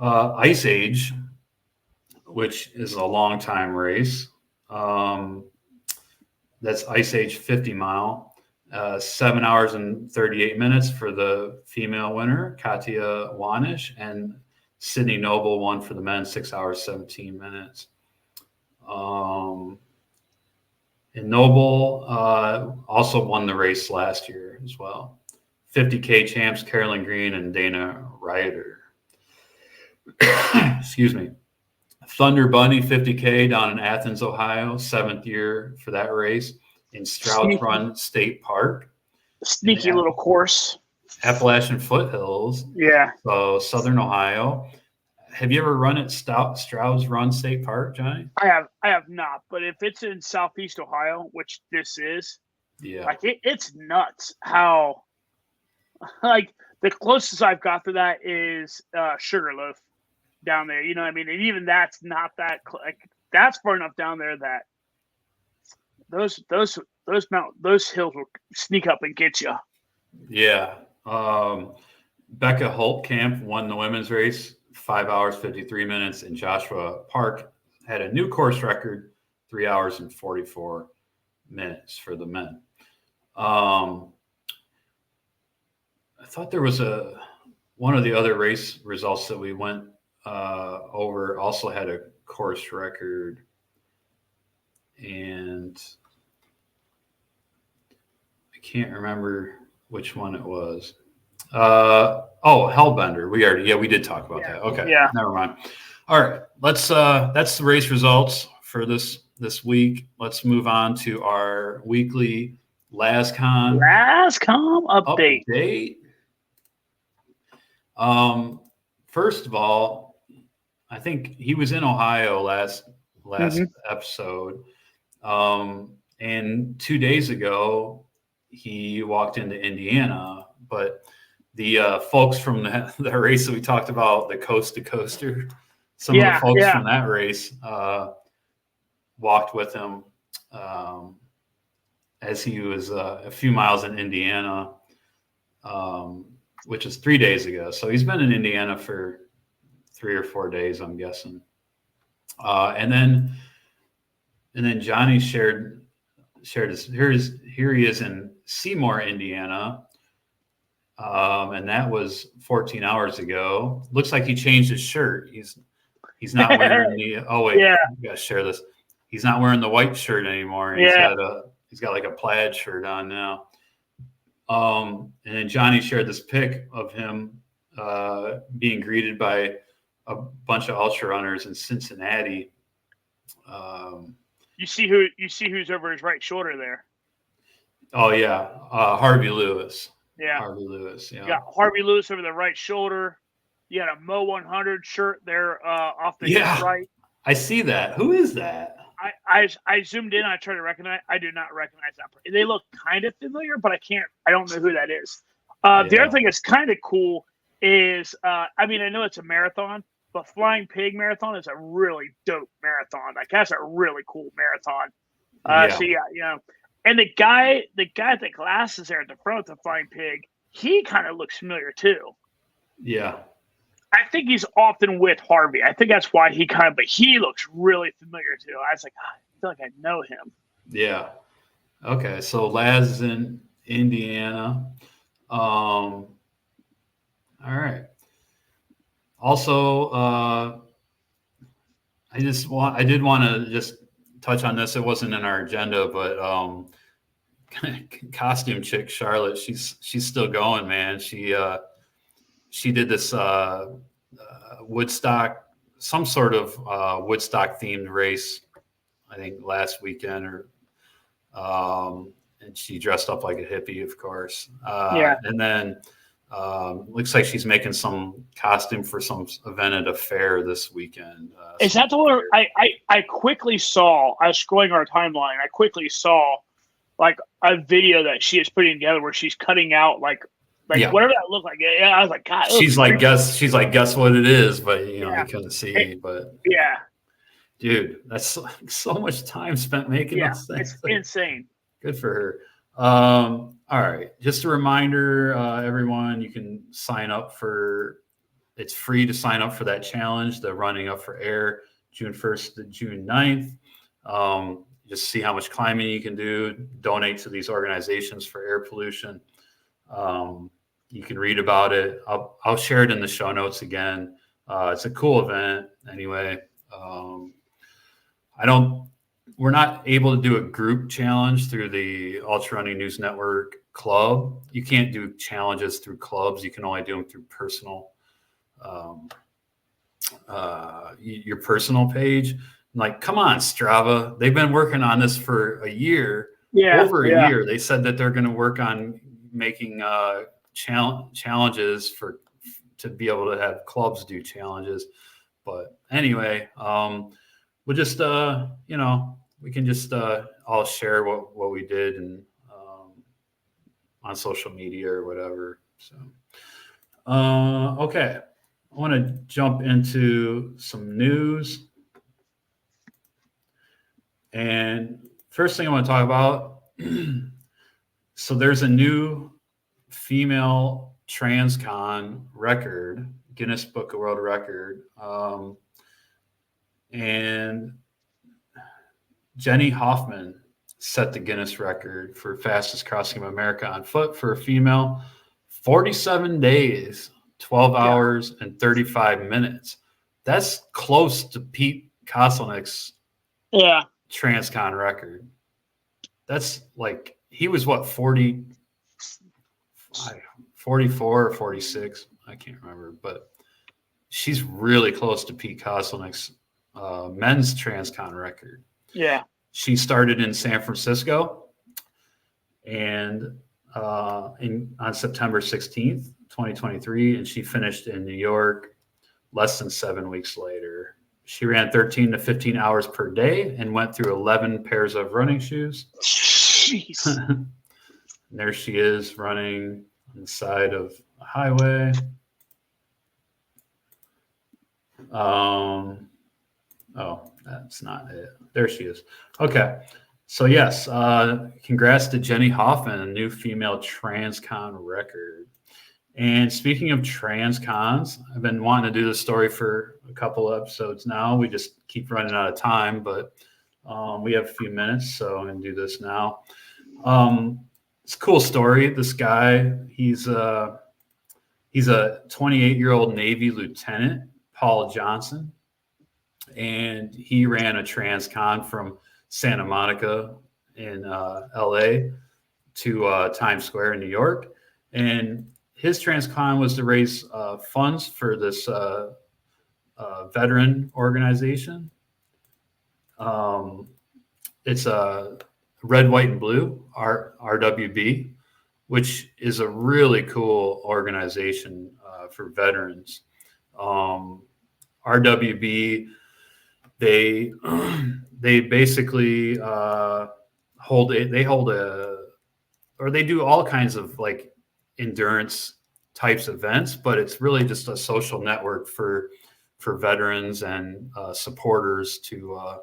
Ice Age, which is a long time race. That's Ice Age 50 mile, 7 hours and 38 minutes for the female winner, Katya Wanish, and Sydney Noble won for the men, 6 hours, 17 minutes. And Noble also won the race last year as well. 50K champs, Carolyn Green and Dana Ryder. Excuse me. Thunderbunny 50K down in Athens, Ohio, 7th year for that race in Stroud's Run State Park. Sneaky little course. Appalachian Foothills. Yeah. So Southern Ohio. Have you ever run at Stroud's Run State Park, Johnny? I have not, but if it's in Southeast Ohio, which this is, like it's nuts how, like, the closest I've got to that is Sugarloaf down there. You know what I mean? And even that's not that like that's far enough down there that those those hills will sneak up and get you. Yeah. Becca Holtkamp won the women's race, 5 hours, 53 minutes, and Joshua Park had a new course record, 3 hours and 44 minutes for the men. I thought there was one of the other race results that we went over also had a course record, and I can't remember which one it was. Hellbender. We did talk about that. Okay. Yeah. Never mind. All right. That's the race results for this week. Let's move on to our weekly LazCon update. First of all, I think he was in Ohio last episode. And 2 days ago, he walked into Indiana, but the folks from the race that we talked about, the Coast to Coaster, some of the folks from that race walked with him as he was a few miles in Indiana, which is 3 days ago. So he's been in Indiana for 3 or 4 days, I'm guessing. And then Johnny shared his, here he is in Seymour, Indiana. And that was 14 hours ago. Looks like he changed his shirt. He's not wearing I gotta share this. He's not wearing the white shirt anymore. He's got like a plaid shirt on now. And then Johnny shared this pic of him being greeted by a bunch of ultra runners in Cincinnati. You see who's over his right shoulder there? Oh yeah, Harvey Lewis. Yeah, Harvey Lewis. Yeah, you got Harvey Lewis over the right shoulder. You got a Mo 100 shirt there off the right. I see that. Who is that? I zoomed in. I tried to recognize. I do not recognize that person. They look kind of familiar, but I don't know who that is. The other thing that's kind of cool is, I know it's a marathon, but Flying Pig Marathon is a really dope marathon. Like that's a really cool marathon. And the guy with the glasses there at the front of the Flying Pig, he kind of looks familiar too. Yeah. I think he's often with Harvey. I think that's why but he looks really familiar too. I was like, I feel like I know him. Yeah. Okay. So Laz is in Indiana. All right. Also, I did want to just touch on this. It wasn't in our agenda, but costume chick Charlotte, she's still going, man. She did this Woodstock, some sort of Woodstock themed race, I think last weekend, and she dressed up like a hippie, of course. And then looks like she's making some costume for some event at a fair this weekend. Is that the one? I quickly saw. I was scrolling our timeline. I quickly saw like a video that she is putting together where she's cutting out like whatever that looked like. Yeah, I was like, God. She's like, guess what it is, but I couldn't see. But yeah, dude, that's so much time spent making those things. It's insane. Good for her. All right, just a reminder, everyone, you can sign up it's free to sign up for that challenge, the Running Up for Air, June 1st to June 9th. Just see how much climbing you can do, donate to these organizations for air pollution. You can read about it. I'll share it in the show notes again. It's a cool event anyway. We're not able to do a group challenge through the Ultra Running News Network club. You can't do challenges through clubs. You can only do them through your personal page. Like, come on, Strava. They've been working on this for a year, over a year. They said that they're going to work on making challenges to be able to have clubs do challenges. But anyway, we'll just, we can just all share what we did and on social media or whatever. So, okay. I want to jump into some news. And first thing I want to talk about so there's a new female transcon record, Guinness Book of World Record. And Jenny Hoffman set the Guinness record for fastest crossing of America on foot for a female, 47 days, 12 hours, and 35 minutes. That's close to Pete Koselnick's transcon record. That's like, he was what, 44 or 46? I can't remember, but she's really close to Pete Koselnick's men's transcon record. Yeah. She started in San Francisco and on September 16th, 2023, and she finished in New York less than 7 weeks later. She ran 13 to 15 hours per day and went through 11 pairs of running shoes. Jeez. And there she is running on the side of a highway. Oh, that's not it. There she is. Okay. So yes, congrats to Jenny Hoffman, a new female transcon record. And speaking of transcons, I've been wanting to do this story for a couple episodes now. We just keep running out of time, but we have a few minutes, so I'm going to do this now. It's a cool story. This guy, he's a 28-year-old Navy lieutenant, Paul Johnson, and he ran a transcon from Santa Monica in LA to Times Square in New York. And his transcon was to raise funds for this veteran organization. It's a Red, White, and Blue, RWB, which is a really cool organization for veterans. RWB, they basically they do all kinds of like endurance types events, but it's really just a social network for veterans and supporters to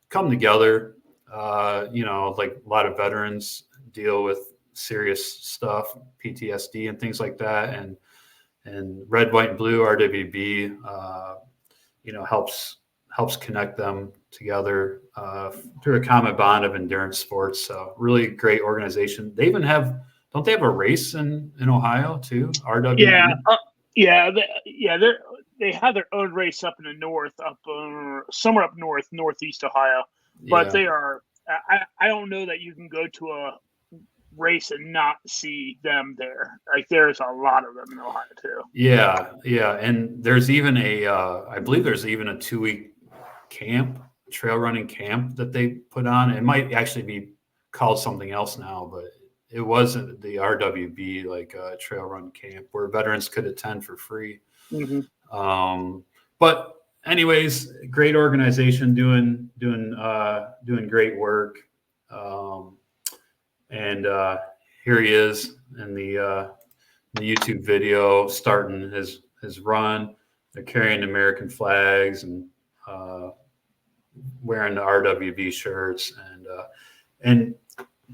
come together. Like a lot of veterans deal with serious stuff, PTSD and things like that, and Red, White, and Blue, RWB, helps connect them together through a common bond of endurance sports. So really great organization. They even don't they have a race in Ohio too? RWB? They have their own race up in the north, somewhere up northeast Ohio. But they are. I don't know that you can go to a race and not see them there. Like there's a lot of them in Ohio too. Yeah, and there's even I believe there's even a 2-week camp, trail running camp that they put on. It might actually be called something else now, but it wasn't the RWB trail run camp where veterans could attend for free. Mm-hmm. But anyways, great organization doing great work. And here he is in the YouTube video starting his run. They're carrying American flags and wearing the RWB shirts. And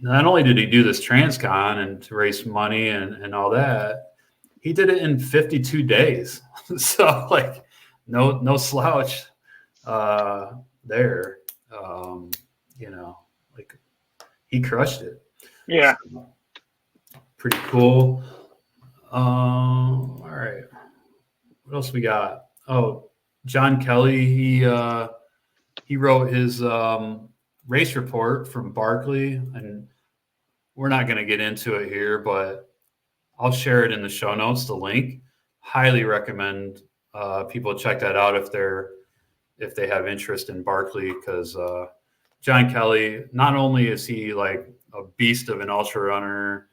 not only did he do this transcon and to raise money and all that, he did it in 52 days. So no slouch there. He crushed it. Yeah. So, pretty cool. All right. What else we got? Oh, John Kelly, he wrote his race report from Barkley, and we're not going to get into it here, but I'll share it in the show notes, the link. Highly recommend people check that out if they have interest in Barkley, because John Kelly, not only is he like a beast of an ultra runner,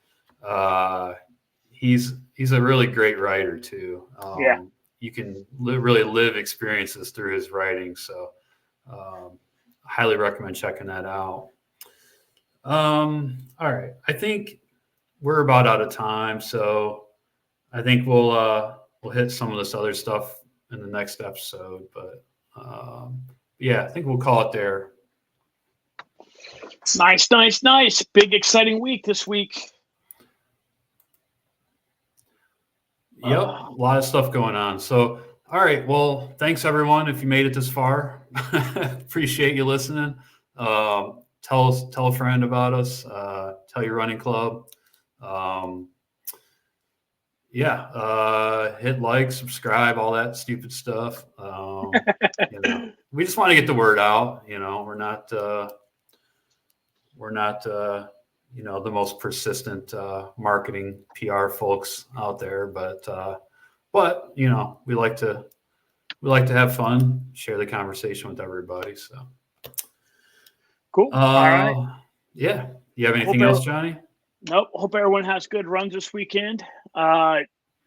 he's a really great writer too. You can really live experiences through his writing. So highly recommend checking that out. All right. I think we're about out of time. So I think we'll hit some of this other stuff in the next episode, but I think we'll call it there. Nice. Big exciting week this week. Yep, a lot of stuff going on. So, all right. Well, thanks everyone. If you made it this far, appreciate you listening. Tell a friend about us. Tell your running club. Hit like, subscribe, all that stupid stuff. We just want to get the word out. We're not the most persistent marketing PR folks out there, but we like to have fun, share the conversation with everybody. So cool. All right. Yeah. You have anything else, Johnny? Nope. Hope everyone has good runs this weekend.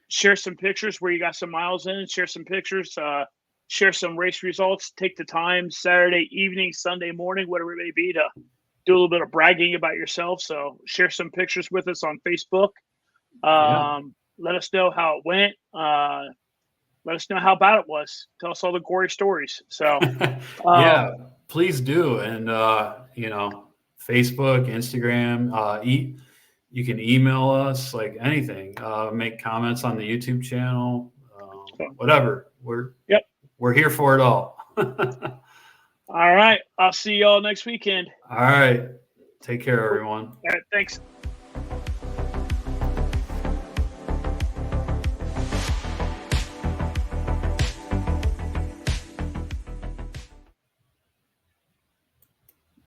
Share some pictures where you got some miles in. Share some pictures. Share some race results. Take the time Saturday evening, Sunday morning, whatever it may be, to do a little bit of bragging about yourself. So share some pictures with us on Facebook. Let us know how it went. Let us know how bad it was. Tell us all the gory stories. So please do. And Facebook, Instagram, you can email us, like anything. Make comments on the YouTube channel, whatever. We're here for it all. All right. I'll see y'all next weekend. All right. Take care, everyone. All right. Thanks.